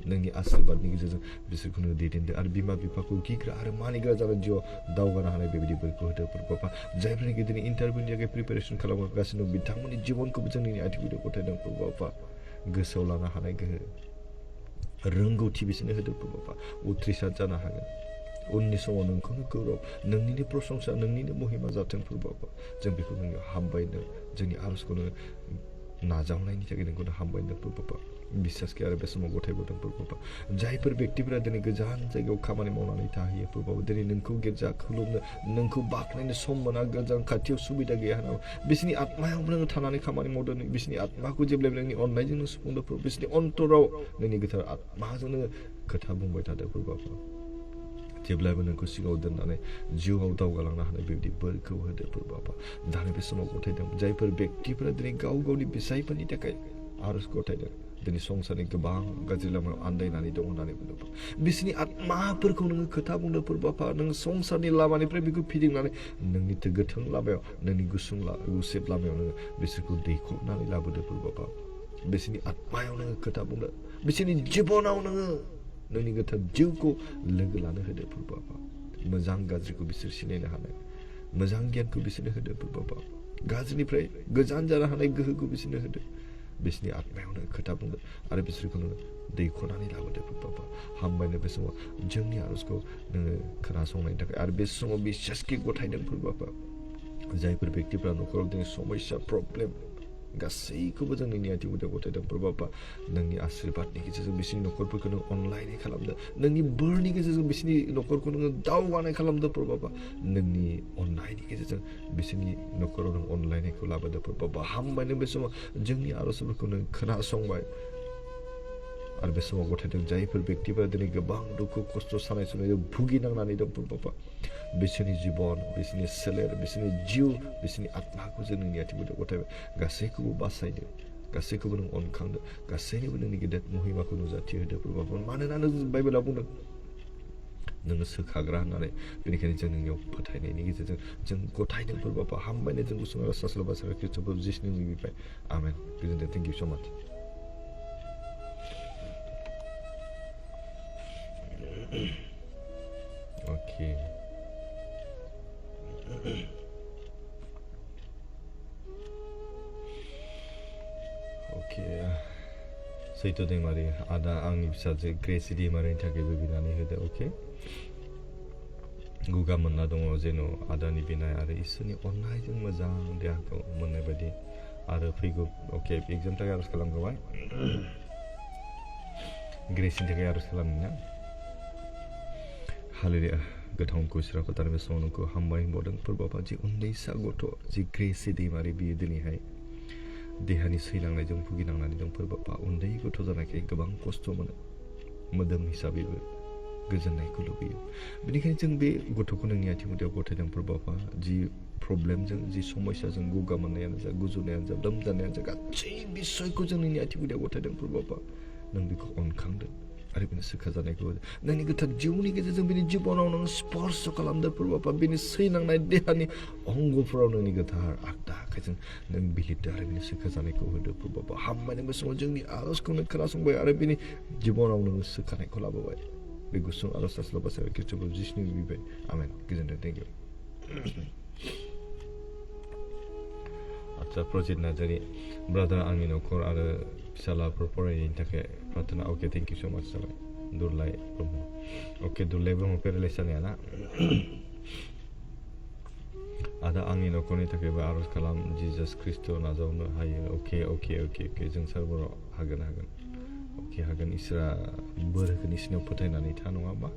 नोंनि आशीर्बादनि गेजेरजों बिसोरखौ नों दैदेनदो आरो बिमा बिफाखौ गिग्रा आरो मानिग्रा जानानै जिउआव दावगानो हानाय बेबायदि बोरखौ होदो फोरबो जायफोरनि गेजेरनि इन्टारभिउनि थाखाय प्रिपेरेसन खालामगासिनो दं बिथांमोननि जिबनखौबो जोंनि आथिंआव गथायदों फोरबो गोसोआव लानो हानाय गोहो रोंगौथि बिसोरनो होदो फोरबो उथ्रिसार जानो हागोन उननि समाव नोंखौनो गौरब नोंनिनो प्रशंसा नोंनिनो महिमा जाथों फोरबो जों बेखौ नोङो हामबायनो जोंनि आर'जखौनो नाजावनायनि थाखाय नोंखौनो हामबायनो फोरबो बिसासखौ आरो बे समाव गथायबोदों फोरबो जायफोर व्यक्तिफोरा दिनै गोजान जायगायाव खामानि मावनानै थाहैयो फोरबो दिनै नोंखौ गिर्जा खुलुमनो नोंखौ बाख्नायनो सम मोना गोजान खाथियाव सुबिदा गैया होनांगौ बिसोरनि आत्मायाव नोङो थानानै खामानि मावदों बिसोरनि आत्माखौ जेब्लायबो नोंनि अननायजों नों सुफुंदों बिसोरनि अन्तराव नोंनि गोथार आत्माजों नोङो खोथा बुंबाय थादों फोरबो जेब्लायबो नोंखौ सिगाङाव दोननानै जिउआव दावगालांनो हानाय बेबायदि बोरखौ होदो फोरबो दानि बे समाव गथायदों जायफोर व्यक्तिफोरा दिनै गाव गावनि बिसायफोरनि थाखाय आर'ज गथायदों दिनै संसारनि गोबां गाज्रि लामायाव आन्दायनानै दं होननानै बुंदों बिसोरनि आत्माफोरखौ नोङो खोथा बुंदों फोरबो नों संसारनि लामानिफ्राय बेखौ फिदिंनानै नोंनि गोथों लामायाव नोंनि गुसेब लामायाव नोङो बिसोरखौ दैखरनानै लाबोदो फोरबो बिसोरनि आत्मायाव नोङो खोथा बुंदो बिसोरनि जिबनाव नोङो नोंनि गोथार जिउखौ लोगो लानो होदो फोरबो मोजां गाज्रिखौ बिसोर सिनायनो हानाय मोजां गियानखौ बिसोरनो होदो फोरबो गाज्रिनिफ्राय गोजान जानो हानाय गोहोखौ बिसोरनो होदो बिसोरनि आत्मायावनो खोथा बुंदो आरो बिसोरखौ नोङो दैखरनानै लाबोदो फोरबो हामबायनो बे समाव जोंनि आर'जखौ नोङो खोनासंनायनि थाखाय आरो बे समाव बिसासखि गथायदों फोरबो जायफोर व्यक्तिफ्रा न'खराव दिनै समस्या प्रब्लेम गासैखौबो जों नोंनि आथिं गथायदों फोरबो नोंनि आशीर्बादनि गेजेरजों बिसोरनि न'खरफोरखौ नों अनलायनाय खालामदो नोंनि बोरनि गेजेरजों बिसोरनि न'खरखौ नोङो दावगानाय खालामदो फोरबो नोंनि अननायनि गेजेरजों बिसोरनि न'खराव नों अनलायनायखौ लाबोदो फोरबो हामबायनो बे समाव जोंनि आर'जफोरखौ नों खोनासंबाय आरो बे समाव गथायदों जायफोर व्यक्तिफोरा दिनै गोबां दुखु खस्थ' सानाय सुनायजों भुगिनांनानै दं फोरबो बिसोरनि जिबन बिसोरनि सोलेर बिसोरनि जिउ बिसोरनि आत्माखौ जों नोंनि आथिंआव गथायबाय गासैखौबो बासायदो गासैखौबो नों अनखांदो गासैनिबो नोंनि गेदेर महिमाखौ नुजाथि होदो फोरबो मानोना नों बाइबेलाव बुंदों नोङो सोखाग्रा होननानै बेनिखायनो जों नोंनियाव फोथायनायनि गेजेरजों जों गथायदों फोरबो हामबायनो जों गुसुं आरो सासल बासार खृष्टफोर जिसुनि मुंनिफ्राय आमेन गोजोनथों थेंक इउ स' माच Okay. सैथो दैमारि आदा आंनि फिसाजो ग्रेसि दैमारिनि थाखायबो बिनानै होदो अके गगा मोनना दङ जेन' आदानि बिनाय आरो इसोरनि अननायजों मोजां देहाखौ मोननाय बायदि आरो फैगौ अके एग्जामनि थाखाय आर'ज खालामगोबाय ग्रेसिनि थाखाय आर'ज खालामनो हालेलुया गोथां खुसिराखौ तार बे समाव नोंखौ हामबाय होनबावदों फोरबो जि उन्दैसा गथ' जि ग्रेसि दैमारि बियो दिनैहाय देहानि सैलांनायजों भुगिनांनानै दं फोरबो उन्दै गथ' जानायखाय गोबां खस्थ' मोनो मोदोम हिसाबैबो गोजोननायखौ लुबैयो बेनिखायनो जों बे गथ'खौ नोंनि आथिं गथायदों फोरबो जि प्रब्लेमजों जि समस्याजों गगा मोननायानो जा गुजुनायानो जा लोमजानायानो जा गासै बिसयखौ जों नोंनि आथिं गथायदों फोरबो नों बेखौ अनखांदों आरो बेनि सोखा जानायखौ नोंनि गोथार जिउनि गेजेरजों बेनि जिबनाव नों स्पर्श खालामदो फोरबो बेनि सैनांनाय देहानि अंगफोराव नोंनि गोथार आगदा आखाइजों नों बिलिरदो आरो बेनि सोखा जानायखौ होदो फोरबो हामबाय बे समाव जोंनि आर'जखौ नों खोनासंबाय आरो बेनि जिबनाव नोङो सोखानायखौ लाबोबाय बे गुसुं आर'ज सासल बासार खृष्टफोर जिसुनि बिबाय आमेन गोजोनथों थेंक इउ आच्चा प्रजित नार्जारि ब्रादार आंनि न'खर आरो फिसालाफोर फरायनायनि थाखाय प्रार्थना अके थेंक इउ स' माच जाबाय दुरलाय ब्रह्म अके दुरलाय ब्रह्म पेरालाइस जानाया ना आदा आंनि न'खरनि थाखायबो आर'ज खालाम जिजास ख्रिस्ट' नाजावनो हायो अके जों सारबराव हागोन अके हागोन इसोरा बोर होगोन इसोरनियाव फोथायनानै था नङा होमबा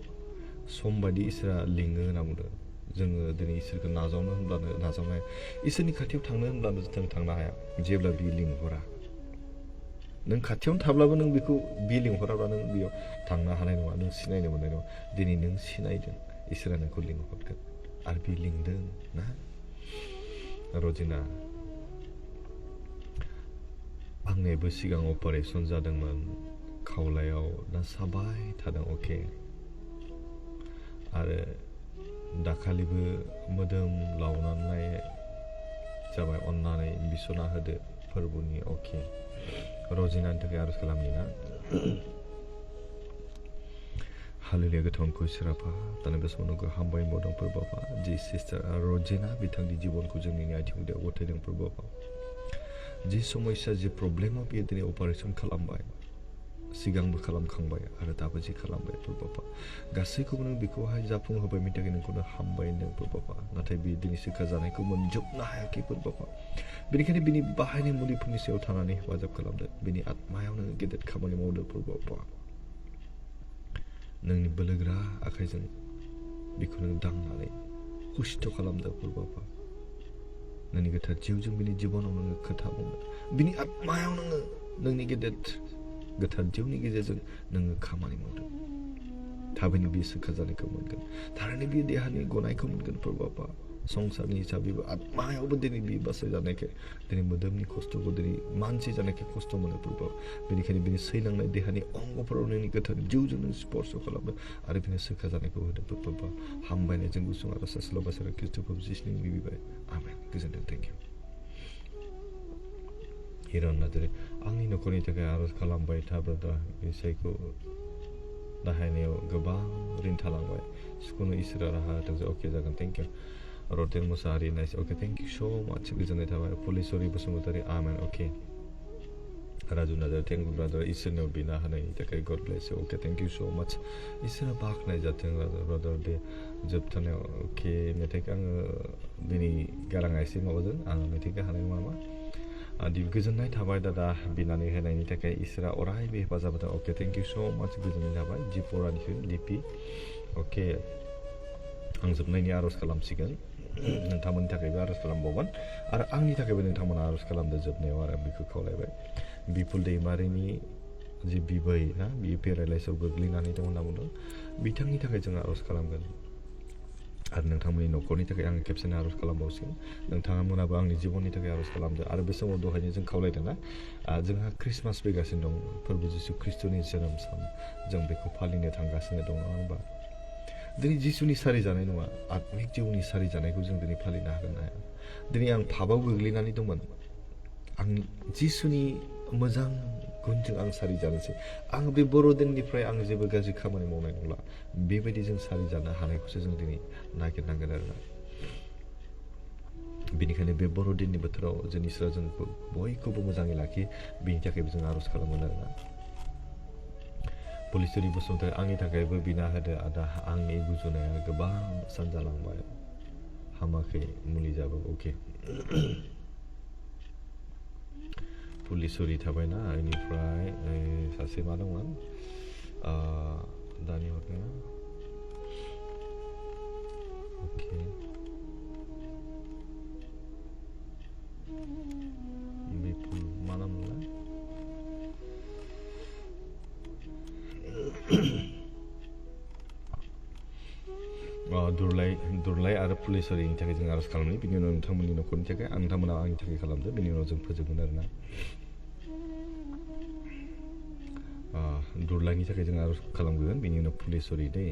सम बायदि इसोरा लिङो होनना बुंदों जोङो दिनै इसोरखौ नाजावनो होनब्लानो नाजावनाय इसोरनि खाथियाव थांनो होनब्लानो जों थांनो हाया जेब्ला बियो लिंहरा नों खाथियावनो थाब्लाबो नों बेखौ बि लिंहराब्ला नों बेयाव थांनो हानाय नङा नों सिनायनो मोननाय नङा दिनै नों सिनायदों इसोरा नोंखौ लिंहरगोन आरो बे लिंदों ना रजिना आंनिबो सिगां अपारेसन जादोंमोन खावलायाव दा साबाय थादों अके आरो दाखालिबो मोदोम लावनानै जाबाय अन्नानै बिसना होदो फोरबोनि अके रजिनानि थाखाय आरज खालामनि ना हालेलुया गोथावखौ इसोराफा दानि बे समाव हामबाय मावदों फोरबोफा जि सिस्टार रजिना बिथांनि जिबनखौ जोंनि आथिं गुदियाव गथायदों फोरबोफा जि समस्या जि प्रब्लेमाव बियो दिनै अपारेसन खालामबाय सिगांबो खालामखांबाय आरो दाबो जि खालामबाय फोरबोफा गासैखौबो नों बेखौहाय जाफुंहोबाय बेनि थाखाय नोंखौनो हामबाय होनदों फोरबोफा नाथाय बे दिनै सोखा जानायखौ मोनजोबनो हायाखै फोरबोफा बेनिखायनो बिनि बाहायनाय मुलिफोरनि सायाव थानानै हेफाजाब खालामदो बिनि आत्मायाव नोङो गेदेर खामानि मावदो फोरबोफा नोंनि बोलोग्रा आखाइजों बेखौ नों दांनानै हुस्थ' खालामदो फोरबोफा नोंनि गोथार जिउजों बिनि जिबनाव नोङो खोथा बुंदो बिनि आत्मायाव नोङो नोंनि गेदेर गोथार जिउनि गेजेरजों नोङो खामानि मावदों थाबैनो बियो सोखा जानायखौ मोनगोन थारैनो बियो देहानि गनायखौ मोनगोन फोरबोफा संसारनि हिसाबैबो आत्मायावबो दिनै बियो बासाय जानायखाय दिनै मोदोमनि खस्थ'खौ दिनै मानसि जानायखाय खस्थ' मोनो फोरबो बेनिखायनो बिनि सैलांनाय देहानि अंगफोराव नोंनि गोथार जिउजों नों स्पर्श खालामदो आरो बिनो सोखा जानायखौ होदो फोरबोफा हामबायनायजों गुसुं आरो सासेल' बासारा ख्रिस्ट'खौ जिसनि बिबिबाय आमेन गोजोनथों थेंक इउ हिरन नार्जारि आंनि न'खरनि थाखाय आरज खालामबाय थाब्ला बिसायखौ दाहायनायाव गोबां रिन थालांबाय सुखुनो इसोरा राहा होथों अके जागोन thank you Raten Mushahary nice okay thank you so' much गोजोननाय थाबाय फुलेश्वरी बसुमतारी आमेन okay Raju Narzary thank you brother इसोरनियाव बिना होनायनि थाखाय God bless you okay thank you so' much इसोरा बाख्नाय जाथों ब्रादार बे जोबथानायाव अके मेथाइखौ आङो दिनै गाराङा एसे माबादों आं मेथाइखौ हानाय नङा नामा गोजोननाय थाबाय दादा बिनानै होनायनि थाखाय इसोरा अरायबो हेफाजाब होदों अके थेंक इउ स' माच गोजोननाय थाबाय जि फरानिखौ डिपि अके आं जोबनायनि आर'ज खालामसिगोन नोंथांमोननि थाखायबो आर'ज खालामबावगोन आरो आंनि थाखायबो नोंथांमोना आर'ज खालामदो जोबनायाव आरो बेखौ खावलायबाय बिपुल दैमारिनि जि बिबै ना बियो पेरालाइसआव गोग्लैनानै दं होनना बुंदों बिथांनि थाखाय जों आर'ज खालामगोन आरो नोंथांमोननि न'खरनि थाखाय आङो खेबसेनो आर'ज खालामबावसिगोन नोंथांमोनाबो आंनि जिबननि थाखाय आर'ज खालामदो आरो बे समाव दहायनो जों खावलायदों ना जोंहा ख्रिस्टमास फैगासिनो दं फोरबो जिसु ख्रिस्ट'नि जोनोम सान जों बेखौ फालिनो थांगासिनो दं नङा होमबा दिनै जिसुनि सारि जानाय नङा आत्मिक जिउनि सारि जानायखौ जों दिनै फालिनो हागोन ना हाया दिनै आं पापाव गोग्लैनानै दंमोन आं जिसुनि मोजां गुनजों आं सारि जानोसै आं बे बर'दिननिफ्राय आं जेबो गाज्रि खामानि मावनाय नंला बेबायदि जों सारि जानो हानायखौसो जों दिनै नागिरनांगोन आरोना बेनिखायनो बे बर'दिननि बोथोराव जों इसोरा जोंखौ बयखौबो मोजाङै लाखियो बेनि थाखायबो जों आर'ज खालामगोन आरोना फुलेश्वरी बसुमतारी आंनि थाखायबो बिना होदो आदा आंनि गुजुनाया गोबां सान जालांबाय हामाखै मुलि जाबो अके फुलेश्वरी थाबायना बेनिफ्राय सासे मा दंमोन दानि हरनाया अके बिपुल मा नाम मोनलाय दुरलाय आरो फुलेश्वरीनि थाखाय जों आर'ज खालामनाय बिनि उनाव नोंथांमोननि न'खरनि थाखाय नोंथांमोना आंनि थाखाय खालामदो बिनि उनाव जों फोजोबगोन आरोना दुरलायनि थाखाय जों आर'ज खालामगोन बिनि उनाव फुलेश्वरी दै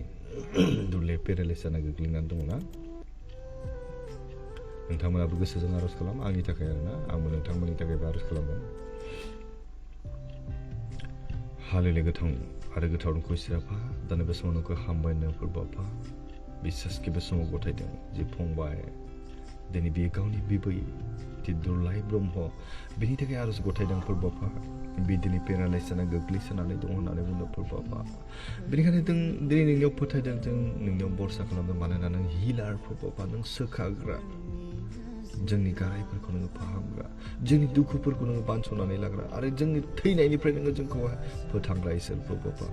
दुरलाय पेरालाइस जाना गोग्लैनानै दङना नोंथांमोनाबो गोसोजों आर'ज खालाम आंनि थाखाय आरोना आंबो नोंथांमोननि थाखायबो आर'ज खालामगोन हालेलुया गोथां आरो गोथाव नोंखौ इसोराफा दानि बे समाव नोंखौ हामबाय होनदों फोरबोफा बिसासखि बे समाव गथायदों जि फंबाय दिनै बियो गावनि बिबै दुरलाय ब्रह्म बिनि थाखाय आर'ज गथायदों फोरबोफा बे दिनै पेरालाइस जाना गोग्लैसोनानै दं होननानै बुंदों फोरबोफा बेनिखायनो जों दिनै नोंनियाव फोथायदों जों नोंनियाव भरसा खालामदों मानोना नों हिलार फोरबोफा नों सोखाग्रा जोंनि गारायफोरखौ नोङो फाहामग्रा जोंनि दुखुफोरखौ नोङो बानस'नानै लाग्रा आरो जोंनि थैनायनिफ्राय नोङो जोंखौहाय फोथांग्रा इसोर फोरबोफा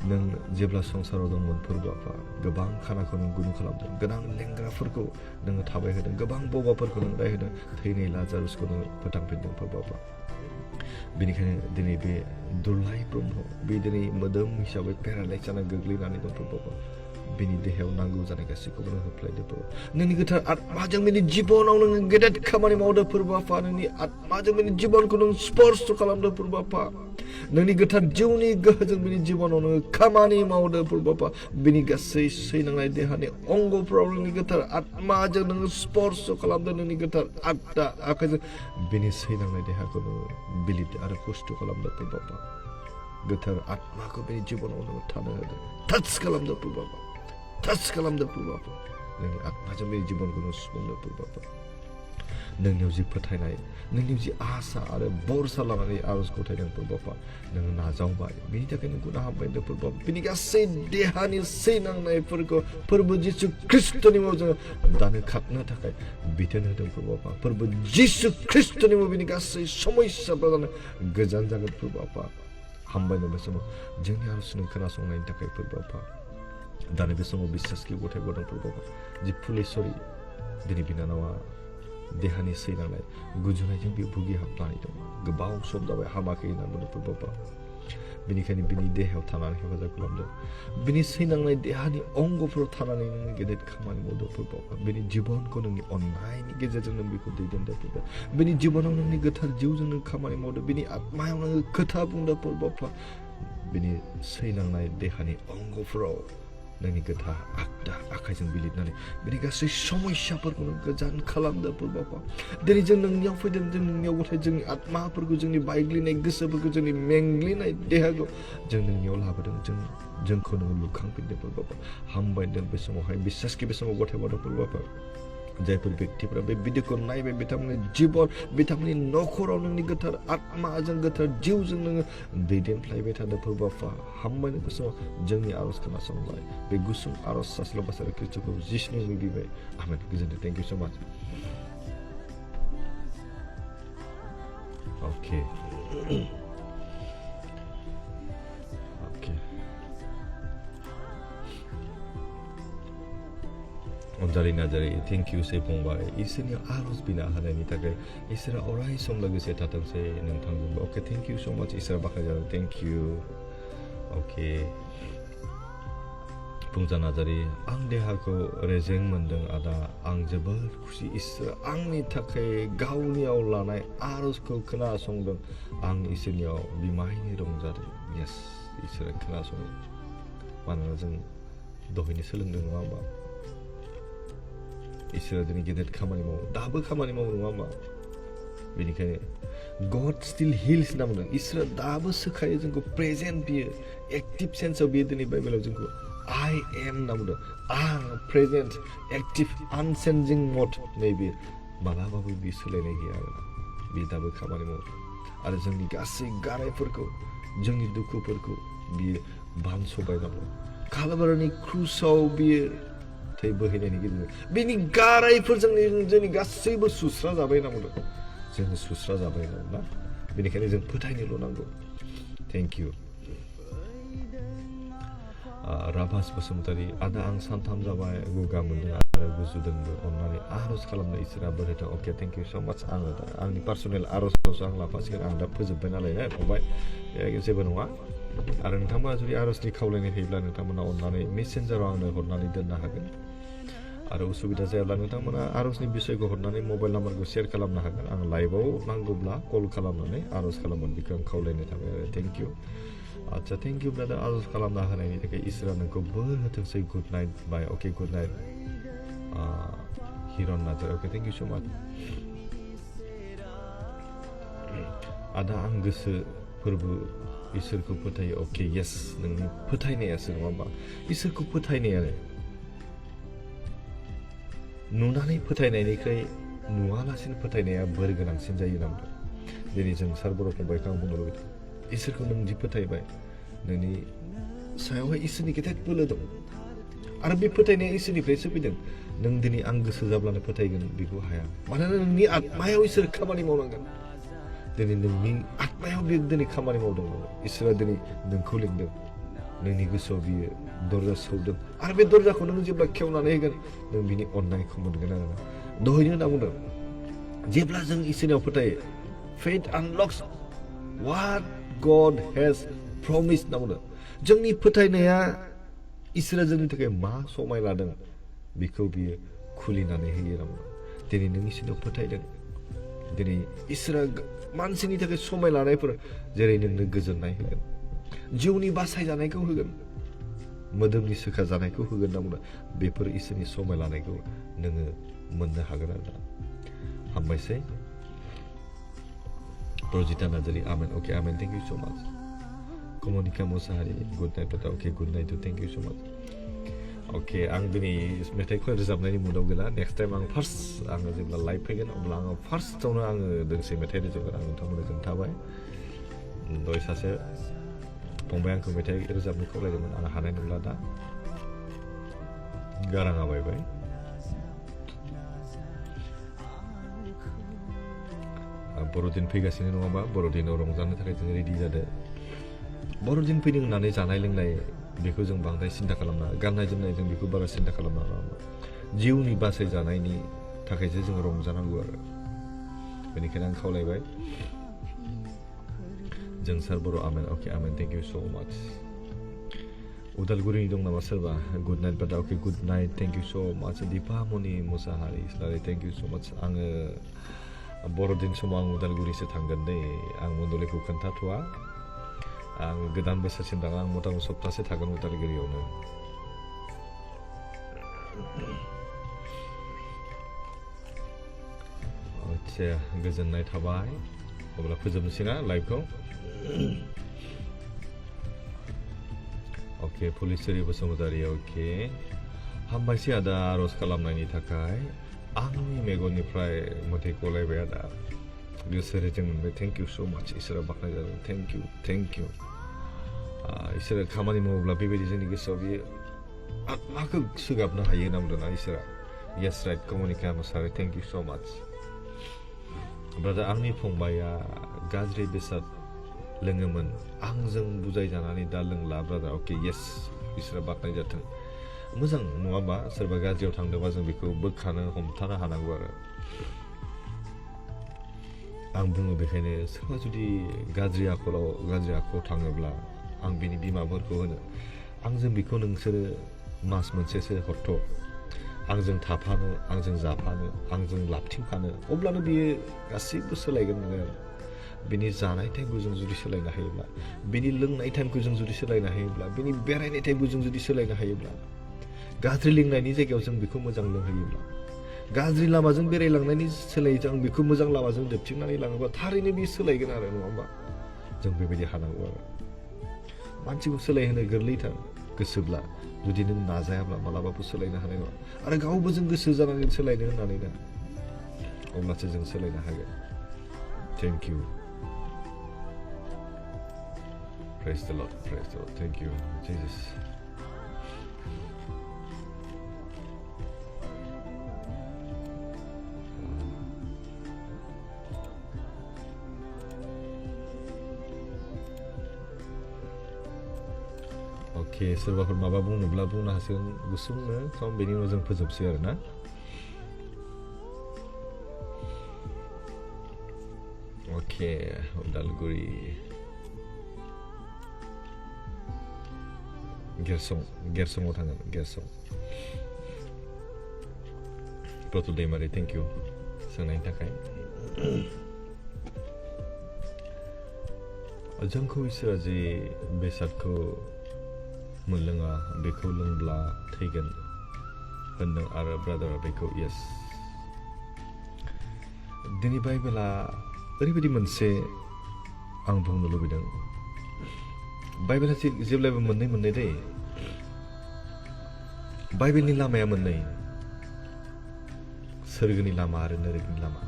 नों जेब्ला संसाराव दंमोन फोरबोफा गोबां खानाखौ नों गुदुं खालामदों गोबां लेंग्राफोरखौ नोङो थाबायहोदों गोबां बबाफोरखौ नों रायहोदों थैनाय लाजारुसखौ नोङो फोथांफिनदों फोरबोफा बेनिखायनो दिनै बे दुरलाय ब्रह्म बे दिनै मोदोम हिसाबै पेरालाइस जाना गोग्लैनानै दं फोरबोफा बिनि देहायाव नांगौ जानाय गासैखौबो नों होफ्लायदो प्रभु नोंनि गोथार आत्माजों बिनि जिबनाव नों गेदेर खामानि मावदो प्रभु आफा नोंनि आत्माजों बिनि जिबनखौ नों स्पर्श खालामदो प्रभु आफा नोंनि गोथार जिउनि गोहोजों बिनि जिबनाव नों खामानि मावदो प्रभु आफा बिनि गासै सैनांनाय देहानि अंगफ्राव नोंनि गोथार आत्माजों नों स्पर्श खालामदो नोंनि गोथार आखाइजों बिनि सैनांनाय देहाखौ नों बिलिद आरो पुष्ट खालामदो प्रभु आफा गोथार आत्माखौ बिनि जिबनाव नों थानो होदो टाच खालामदो प्रभु आफा टाच खालामदो प्रभु आफा नोंनि आत्माजों बिनि जिबनखौ नों सुफुंदो प्रभु आफा नोंनियाव जि फोथायनाय नोंनियाव जि आसा आरो भरसा लानानै आरज गथायदों प्रभु आफा नोङो नाजावबाय बेनि थाखाय नोंखौ गाहाम बायदों प्रभु आफा बिनि गासै देहानि सैनांनायफोरखौ फोरबो जिसु ख्रिस्ट'नि मुङाव जोङो दानो खारनो थाखाय बिथोन होदों प्रभु आफा फोरबो जिसु ख्रिस्ट'नि मुङाव बिनि गासै समस्याफ्रा जानो गोजान जागोन प्रभु आफा हामबायनो बे समाव जोंनि आरजखौ खोनासंनायनि थाखाय प्रभु आफा दानो बे समाव बिसासखौ गथायबोदों प्रभु आफा जि फुलेश्वरी दिनै बिनानावा देहानि सैनांनाय गुजुनायजों बे भुगिहाबनानै दं गोबाव सम जाबाय हामाखै होनना बुंदों प्रभु आफा बेनिखायनो बिनि देहायाव थानानै हेफाजाब खालामदों बिनि सैनांनाय देहानि अंगफोराव थानानै नोङो गेदेर खामानि मावदों प्रभु आफा बिनि जिबनखौ नोंनि अननायनि गेजेरजों नों बेखौ दैदेनदो प्रभु बिनि जिबनाव नोंनि गोथार जिउजों नों खामानि मावदो बिनि आत्मायाव नोङो खोथा बुंदो प्रभु आफा बिनि सैनांनाय देहानि अंगफोराव नोंनि गोथार आखाइजों बिलिरनानै बिनि गासै समस्याफोरखौ नों गोजान खालामदो प्रभु आफा दिनै जों नोंनियाव फैदों जों नोंनियाव गथाय जोंनि आत्माफोरखौ जोंनि बायग्लिनाय गोसोफोरखौ जोंनि मेंग्लिनाय देहाखौ जों नोंनियाव लाबोदों जोंखौ नोङो लुखांफिनदो प्रभु आफा हामबायदों बे समावहाय बिसासखि बे समाव गथायबादों प्रभु आफा जायफोर व्यक्तिफोरा बे भिडिअखौ नायबाय बिथांमोननि जिबन बिथांमोननि न'खराव नोंनि गोथार आत्माजों गोथार जिउजों नोङो दैदेनफ्लायबाय थादों प्रभु आफा हामबायनो बे समाव जोंनि आरज खोनासंबाय बे गुसुं आरज सासेल' बासार ख्रिस्ट'खौ जिसुनि मुङै बिबाय आमेन गोजोनथों थेंक इउ सो माच अके अनजालि नार्जारि थेंक इउ से फंबाय इसोरनि आरज बिना होनायनि थाखाय इसोरा अराय सम लोगोसे थाथोंसै नोंथांजोंबो अके थेंक इउ सो माच इसोरा बाख्नायजादों थेंक इउ अके फुंजा नार्जारि आं देहाखौ रेजें मोनदों आदा आं जोबोर खुसि इसोर आंनि थाखाय गावनियाव लानाय आरजखौ खोनासंदों आं इसोरनियाव बिमायनि रंजादों येस इसोरा खोनासङो मानोना जों दहायनो सोलोंदों नङा होमबा इसोरा दिनै गेदेर खामानि मावो दाबो खामानि मावो नङा होमबा बेनिखायनो गड स्टिल हिल्स होनना बुंदों इसोरा दाबो सोखायो जोंखौ प्रेजेन्ट बियो एक्टिभ सेन्सआव बियो दिनै बाइबेलाव जोंखौ आइ एम होनना बुंदों आं प्रेजेन्ट एक्टिभ आनचेन्जिं मड नैबे मालाबाबो बे सोलायनाय गैया आरोना बे दाबो खामानि मावो आरो जोंनि गासै गारायफोरखौ जोंनि दुखुफोरखौ बियो बानस'बाय दङ कालभारिनि क्रुसाव बियो थै बोहैनायनि गेजेरजों बेनि गारायफोरजों जोंनि गासैबो सुस्रा जाबाय होनना बुंदों जोङो सुस्रा जाबाय ना बेनिखायनो जों फोथायनोल' नांगौ थेंक इउ राभास बसुमतारी आदा आं सानथाम जाबाय गगा मोनदों आरो गुजुदोंबो अननानै आरज खालामनो इसोरा बोर होथों अके थेंक इउ सो माच आङो दा आंनि पार्सनेल आरजआवसो आं लाफासिगोन आं दा फोजोब्बाय नालाय ना फंबाय जेबो नङा आरो नोंथांमोना जुदि आरजनि खावलायनाय होयोब्ला नोंथांमोना अननानै मेसेन्जाराव आंनो हरनानै दोननो हागोन आरो उसुबिदा जायाब्ला नोंथांमोना आरजनि बिसयखौ हरनानै मबाइल नाम्बारखौ शेयार खालामनो हागोन आं लाइभआव नांगौब्ला कल खालामनानै आरज खालामगोन बेखौ आं खावलायनाय थाबाय आरो थेंक इउ आচ্ছা थेंक इउ ब्रादार आरज खालामना होनायनि थाखाय इसोरा नोंखौ बोर होथोंसै good night bye okay good night Hiran Narzary okay thank you so माच आदा आं गोसो फोरबो इसोरखौ फोथायो अके येस नोंनि फोथायनायासो नङा होमबा इसोरखौ फोथायनायानो नुनानै फोथायनायनिख्रुइ नुवालासिनो फोथायनाया बोर गोनांसिन जायो ना दिनै जों सार बर' फंबायखौ आं बुंनो लुबैदों इसोरखौ नों जि फोथायबाय नोंनि सायावहाय इसोरनि गेदेर बोलो दं आरो बे फोथायनाया इसोरनिफ्रायसो फैदों नों दिनै आं गोसो जाब्लानो फोथायगोन बेखौ हाया मानोना नोंनि आत्मायाव इसोर खामानि मावनांगोन दिनै नोंनि आत्मायाव बे दिनै खामानि मावदों इसोरा दिनै नोंखौ लिंदों नोंनि गोसोआव बियो दरजा सौदों आरो बे दरजाखौ नों जेब्ला खेवनानै होगोन नों बिनि अननायखौ मोनगोन आरोना दहायनो होनना बुंदों जेब्ला जों इसोरनियाव फोथायो फेथ आनलक्स what God has promised होनना बुंदों जोंनि फोथायनाया इसोरा जोंनि थाखाय मा समाय लादों बेखौ बियो खुलिनानै होयो नामा दिनै नों इसोरनाव फोथायदों दिनै इसोरा मानसिनि थाखाय समाय लानायफोर जेरै नोंनो गोजोननाय होगोन जिउनि बासायजानायखौ होगोन मोदोमनि सोखा जानायखौ होगोन नामा बेफोर इसोरनि समाय लानायखौ नोङो मोननो हागोन आरो हामबायसै प्रजिता नार्जारि आमेन ओके आमेन thank you so much Kamanika Mushahary good night brother okay good night to thank you so much okay आं दिनै मेथाइखौ रोजाबनायनि मुदाव गैला नेक्स्ट टाइम आं फार्स्ट आङो जेब्ला लाइभ फैगोन अब्ला आङो फार्स्टआवनो आङो दोंसे मेथाइ रोजाबगोन आं नोंथांमोननो खोन्थाबाय दहाय सासे फंबाय आंखौ मेथाइ रोजाबनो खावलायदोंमोन आं हानाय नंला दा गाराङा बायबाय बर'दिन फैगासिनो नङा होमबा बर'दिनाव रंजानो थाखाय जों रेडि जादों बर'दिन फैदों होननानै जानाय लोंनाय बेखौ जों बांद्राय सिन्था खालामना गाननाय जोमनाय जों बेखौ बारा सिन्था खालामनाङा जिउनि बासायजानायनि थाखायसो जों रंजानांगौ आरो बेनिखायनो आं खावलायबाय जोंसार बर' आमेन ओके आमेन थेंक इउ सो माच उदालगुरिनि दं नामा सोरबा good night brother okay good night thank you so माच दीपामणि मुसाहारि इस्लारि थेंक इउ सो माच आङो बर'दिन समाव आं उदालगुरिसो थांगोन दै आं मन्दलिखौ खोन्थाथ'वा आं गोदान बोसोरसिम थाङा आं मथा मथि सप्तासे थागोन उदालगुरियावनो आच्छा गोजोननाय थाबाय अब्ला फोजोबनोसै ना लाइभखौ ओके पुलिसरि बसुमतारी ओके हामबायसै आदा आर'ज खालामनायनि थाखाय आंनि मेगननिफ्राय मोथै गलायबाय आदा गोसो रेजें मोनबाय थेंक इउ सो माच इसोरा बाख्नाय जादों थेंक इउ इसोरा खामानि मावोब्ला बेबायदि जोंनि गोसोआव बियो आत्माखौ सोगाबनो हायो होनना बुंदोंना इसोरा yes right Kamanika Mushahary thank you so much brother आंनि फंबाया गाज्रि बेसाद लोङोमोन आंजों बुजायजानानै दा लोंला ब्रादार अके येस इसोरा बाख्नाय जाथों मोजां नङाबा सोरबा गाज्रियाव थांदोंबा जों बेखौ बोखानो हमथानो हानांगौ आरो आं बुङो बेखायनो सोरबा जुदि गाज्रि आखुआव थाङोब्ला आं बिनि बिमाफोरखौ होनो आंजों बेखौ नोंसोरो मास मोनसेसो हरथ' आंजों थाफानो आंजों जाफानो आंजों लाबथिंफानो अब्लानो बियो गासैबो सोलायगोन नोङो बिनि जानाय टाइमखौ जों जुदि सोलायनो हायोब्ला बिनि लोंनाय टाइमखौ जों जुदि सोलायनो हायोब्ला बिनि बेरायनाय टाइमखौ जों जुदि सोलायनो हायोब्ला गाज्रि लोंनायनि जायगायाव जों बेखौ मोजां लोंहोयोब्ला गाज्रि लामाजों बेरायलांनायनि सोलायै जों बेखौ मोजां लामाजों दोबथिंनानै लाङोबा थारैनो बियो सोलायगोन आरो नङा होमबा जों बेबायदि हानांगौ आरो मानसिखौ सोलायहोनो गोरलैथार गोसोब्ला जुदि नों नाजायाब्ला मालाबाबो सोलायनो हानाय नङा आरो गावबो जों गोसो जानानै सोलायनो होननानै ना अब्लासो जों सोलायनो हागोन thank you praise the Lord thank you Jesus okay सोरबाफोर माबा बुंनोब्ला बुंनो हासिगोन गुसुंनो सम बेनि उनाव जों फोजोबसै आरो ना ओके उदालगुरि गेरसङाव थांगोन गेरसं प्रतुल दैमारि थेंक इउ सोंनायनि थाखाय जोंखौ इसोरा जे बेसादखौ मोनलोङा बेखौ लोंब्ला थैगोन होनदों आरो ब्रादारा बेखौ येस दिनै बाइबेला ओरैबायदि मोनसे आं बुंनो लुबैदों बाइबेला जेब्लाबो मोननै दै बाइबेलनि लामाया मोननै सोरगोनि लामा आरो नोरगनि लामा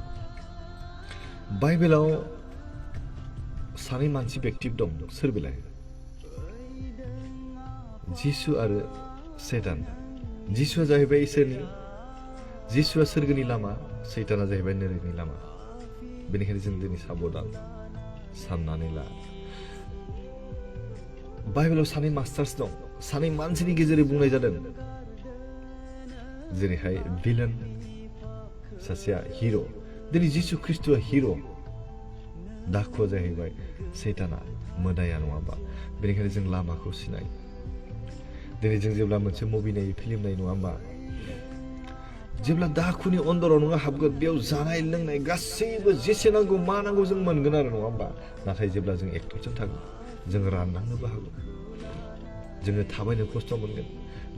बाइबेलाव सानै मानसि बेक्ति दं सोर बेलाय जिसु आरो सैतान जिसुआ जाहैबाय इसोरनि जिसुआ सोरगोनि लामा सैताना जाहैबाय नोरगनि लामा बेनिखायनो जों दिनै साबधान साननानै ला बाइबेलाव सानै मास्टार्स दं सानै मानसिनि गेजेरै बुंनाय जादों जेरैहाय भिलेन सासेया हिर' दिनै जिसु ख्रिस्ट'आ हिर' दाखुआ जाहैबाय सैताना मोदाया नङा होमबा बेनिखायनो जों लामाखौ सिनाय दिनै जों जेब्ला मोनसे मुभि नायो फिल्म नायो नङा होमबा जेब्ला दाखुनि अन्दराव नोङो हाबगोन बेयाव जानाय लोंनाय गासैबो जेसे नांगौ मा नांगौ जों मोनगोन आरो नङा होमबा नाथाय जेब्ला जों एक्टरजों थागोन जों रानलांनोबो हागौ जोङो थाबायनो खस्थ' मोनगोन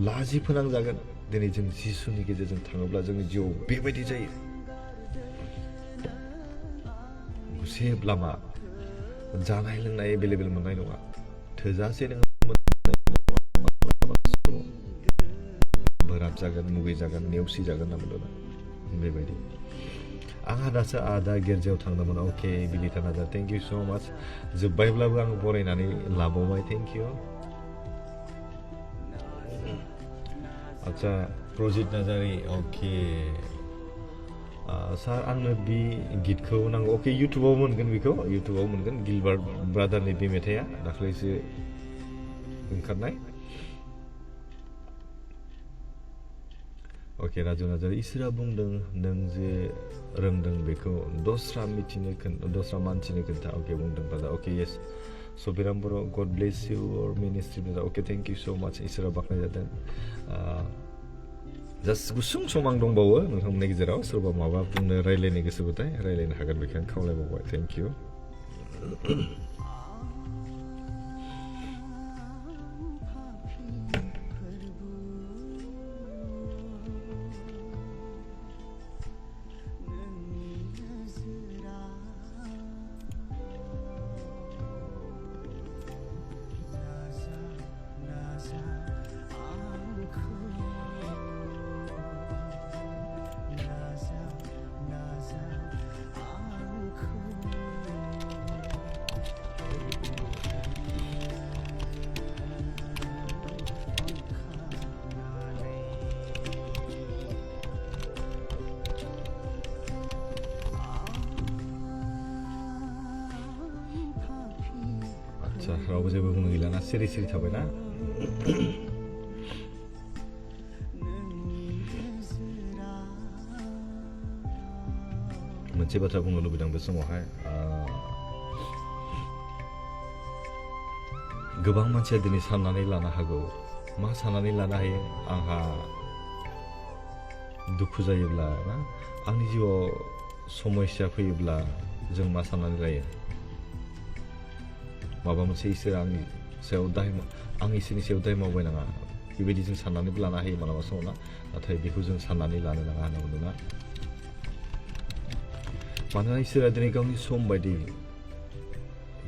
लाजि फोनांजागोन दिनै जों जिसुनि गेजेरजों थाङोब्ला जोंनि जिउआव बेबायदि जायो गुसेब लामा जानाय लोंनाय एभेलेबेल मोननाय नङा थोजासे नोङो बोराब जागोन मुगै जागोन नेवसि जागोन होनना बुंदों बेबायदि आंहा दासो आदा गिर्जायाव थांदोंमोन अके बिलिता नाजार थेंक इउ स' माच जोब्बायब्लाबो आं बरायनानै लाबावबाय थेंक इउ आच्छा प्रजित नार्जारि अके सार आंनो बे गितखौ नांगौ अके इउटुबाव मोनगोन बेखौ इउटुबाव मोनगोन गिलबार्ट ब्रादारनि बे मेथाइआ दाख्लैसो ओंखारनाय अके राजु नार्जारि इसोरा बुंदों नों जे रोंदों बेखौ दस्रा मानसिनो खोन्था अके बुंदों ब्रादार अके येस सबिराम बर' गड ब्लेस इउ अर ministry brother okay thank you so' much इसोरा बाख्नाय जादों जास्ट गुसुं सम आं दंबावो नोंथांमोननि गेजेराव सोरबा माबा बुंनो रायलायनो गोसोबाथाय रायलायनो हागोन बेखौ आं खावलायबावबाय थेंक इउ रावबो जेबो बुंनो गैलाना सिरि सिरि थाबायना मोनसे बाथ्रा बुंनो लुबैदों बे समावहाय गोबां मानसिया दिनै साननानै लानो हागौ मा साननानै लानो हायो आंहा दुखु जायोब्ला ना आंनि जिउआव समस्या फैयोब्ला जों मा साननानै लायो माबा मोनसे इसोर आंनि सायाव आं इसोरनि सायाव दाय मावबाय नाङा बेबायदि जों साननानैबो लानो हायो मालाबा समाव ना नाथाय बेखौ जों साननानै लानो नाङा होनना बुंदोंना मानोना इसोरा दिनै गावनि सम बायदि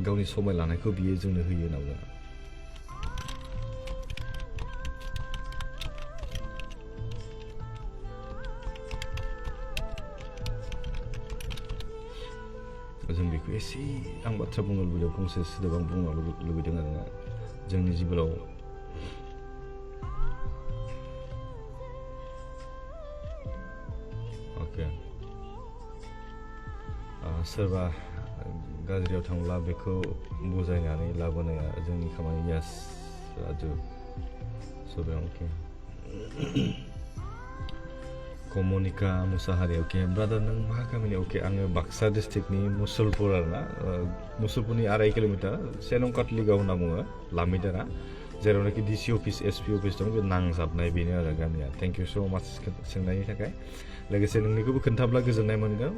गावनि समाय लानायखौ बियो जोंनो होयो होनना बुंदों जों बेखौ एसे आं बाथ्रा बुंनो लुबैदों फंसे सोदोब आं बुंनो लुबैदों आरोना जोंनि जिबनाव अके सोरबा गाज्रियाव थांब्ला बेखौ बुजायनानै लाबोनाया जोंनि खामानि यास राजु सोरबा अके कमनिका मुसाहारि अके ब्रादार नों मा गामिनि अके आङो बाक्सा डिस्ट्रिक्टनि मुसलपुर आरोना मुसलपुरनि 2.5 किल'मिटार सेनंकाटलिगाव होनना बुङो लामिदारा जेरावनाखि डिसि अफिस एसपि अफिस दं बे नांजाबनाय बेनो आरो गामिया थेंक इउ स' माच सोंनायनि थाखाय लोगोसे नोंनिखौबो खोन्थाब्ला गोजोननाय मोनगोन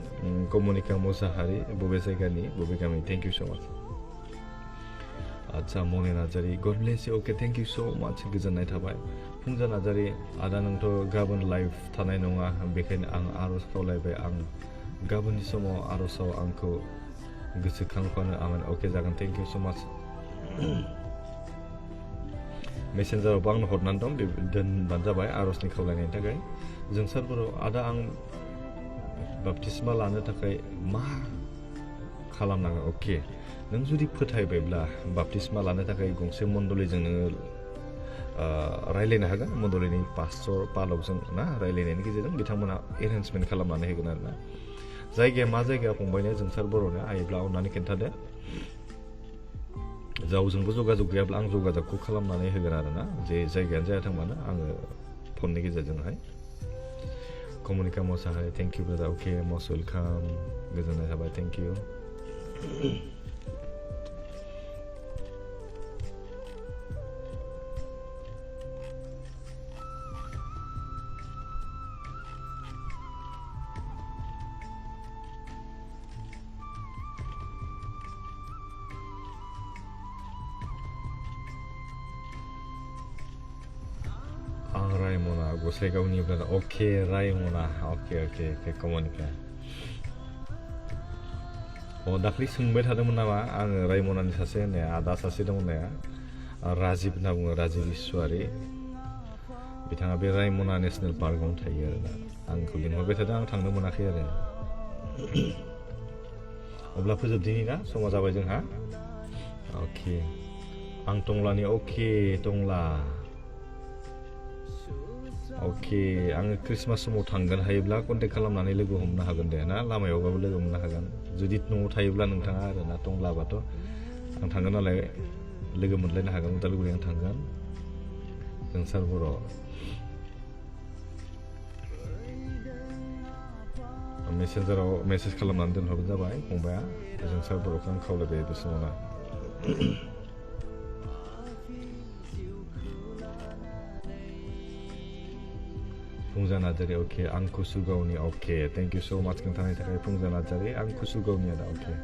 कमनिका मुसाहारि बबे जायगानि बबे गामि थेंक इउ स' माच आच्छा Moni Narzary god bless you okay thank you so' much गोजोननाय थाबाय फुंजा नार्जारि आदा नोंथ' गाबोन लाइभ थानाय नङा बेखायनो आं आर'ज खावलायबाय आं गाबोननि समाव आर'जआव आंखौ गोसोखांफानो आमेन अके जागोन थेंक इउ स' माच मेसेन्जारावबो आंनो हरनानै दं बे दोनबानो जाबाय आर'जनि खावलायनायनि थाखाय जोंसारफोराव आदा आं बाप्तिस्मा लानो थाखाय मा खालामनांगोन अके नों जुदि फोथायबायब्ला बाप्तिस्मा लानो थाखाय गंसे मण्डलिजों नोङो रायलायनो हागोन मण्डलिनि पास्टर पालकजों ना रायलायनायनि गेजेरजों बिथांमोना एरेन्जमेन्ट खालामनानै होगोन आरोना जायगाया मा जायगा फंबायनो जोंसार बर'नो हायोब्ला अननानै खोन्थादो जावजोंबो जगाजग गैयाब्ला आं जगाजगखौ खालामनानै होगोन आरोना जे जायगायानो जायाथों मानो आङो फननि गेजेरजोंहाय Kamanika Mushahary thank you brother okay most welcome गोजोननाय थाबाय थेंक इउ गसाइगावनिफ्राय अके रायमना अके कमनिका दाख्लै सोंबाय थादोंमोन नामा आङो रायमनानि सासे होननाया आदा सासे दं होननाया राजिब होनना बुङो राजिब इसवारि बिथाङा बे रायमना नेसनेल पार्कआवनो थायो आरोना आंखौ लिंहरबाय थादों आं थांनो मोनाखै आरो अब्ला फोजोबदिनि ना समा जाबाय जोंहा अके आं टंलानि अके टंला अके आङो क्रिसमास समाव थांगोन हायोब्ला कन्टेक्ट खालामनानै लोगो हमनो हागोन दे ना लामायावबाबो लोगो मोननो हागोन जुदि न'आव थायोब्ला नोंथाङा आरोना टंलाबाथ' आं थांगोन नालाय लोगो मोनलायनो हागोन उदालगुरि आं थांगोन जोंसार बर' मेसेन्जाराव मेसेज खालामनानै दोनहरबानो जाबाय फंबाया जोंसार बर'खौ आं खावलायबाय बे समावनो फुंजा नार्जारि अके आं कुसुगावनि अके थेंक इउ स' माच खोन्थानायनि थाखाय फुंजा नार्जारि आं कुसुगावनि आदा अके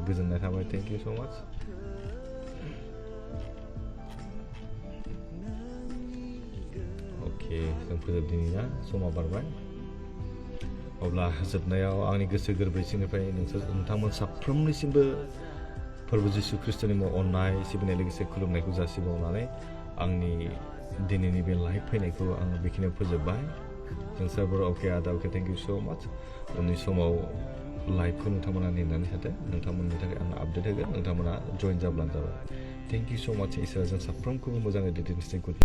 गोजोननाय थाबाय थेंक इउ स' माच अके जों फोजोबदिनि ना समा बारबाय अब्ला जोबनायाव आंनि गोसो गोरबोसिनिफ्राय नोंथांमोन साफ्रोमनिसिमबो फोरबो जिसु ख्रिस्ट'नि मुङाव अननाय सिबिनाय लोगोसे खुलुमनायखौ जासिबावनानै आंनि दिनैनि बे लाइभ फैनायखौ आङो बेखिनियाव फोजोबबाय जोंसार बर' अके आदा अके थेंक इउ स' माच उननि समाव लाइभखौ नोंथांमोना नेनानै थादो नोंथांमोननि थाखाय आं आपडेट होगोन नोंथांमोना जइन जाब्लानो जाबाय थेंक इउ स' माच इसोरा जों साफ्रोमखौबो मोजाङै दैदेनथों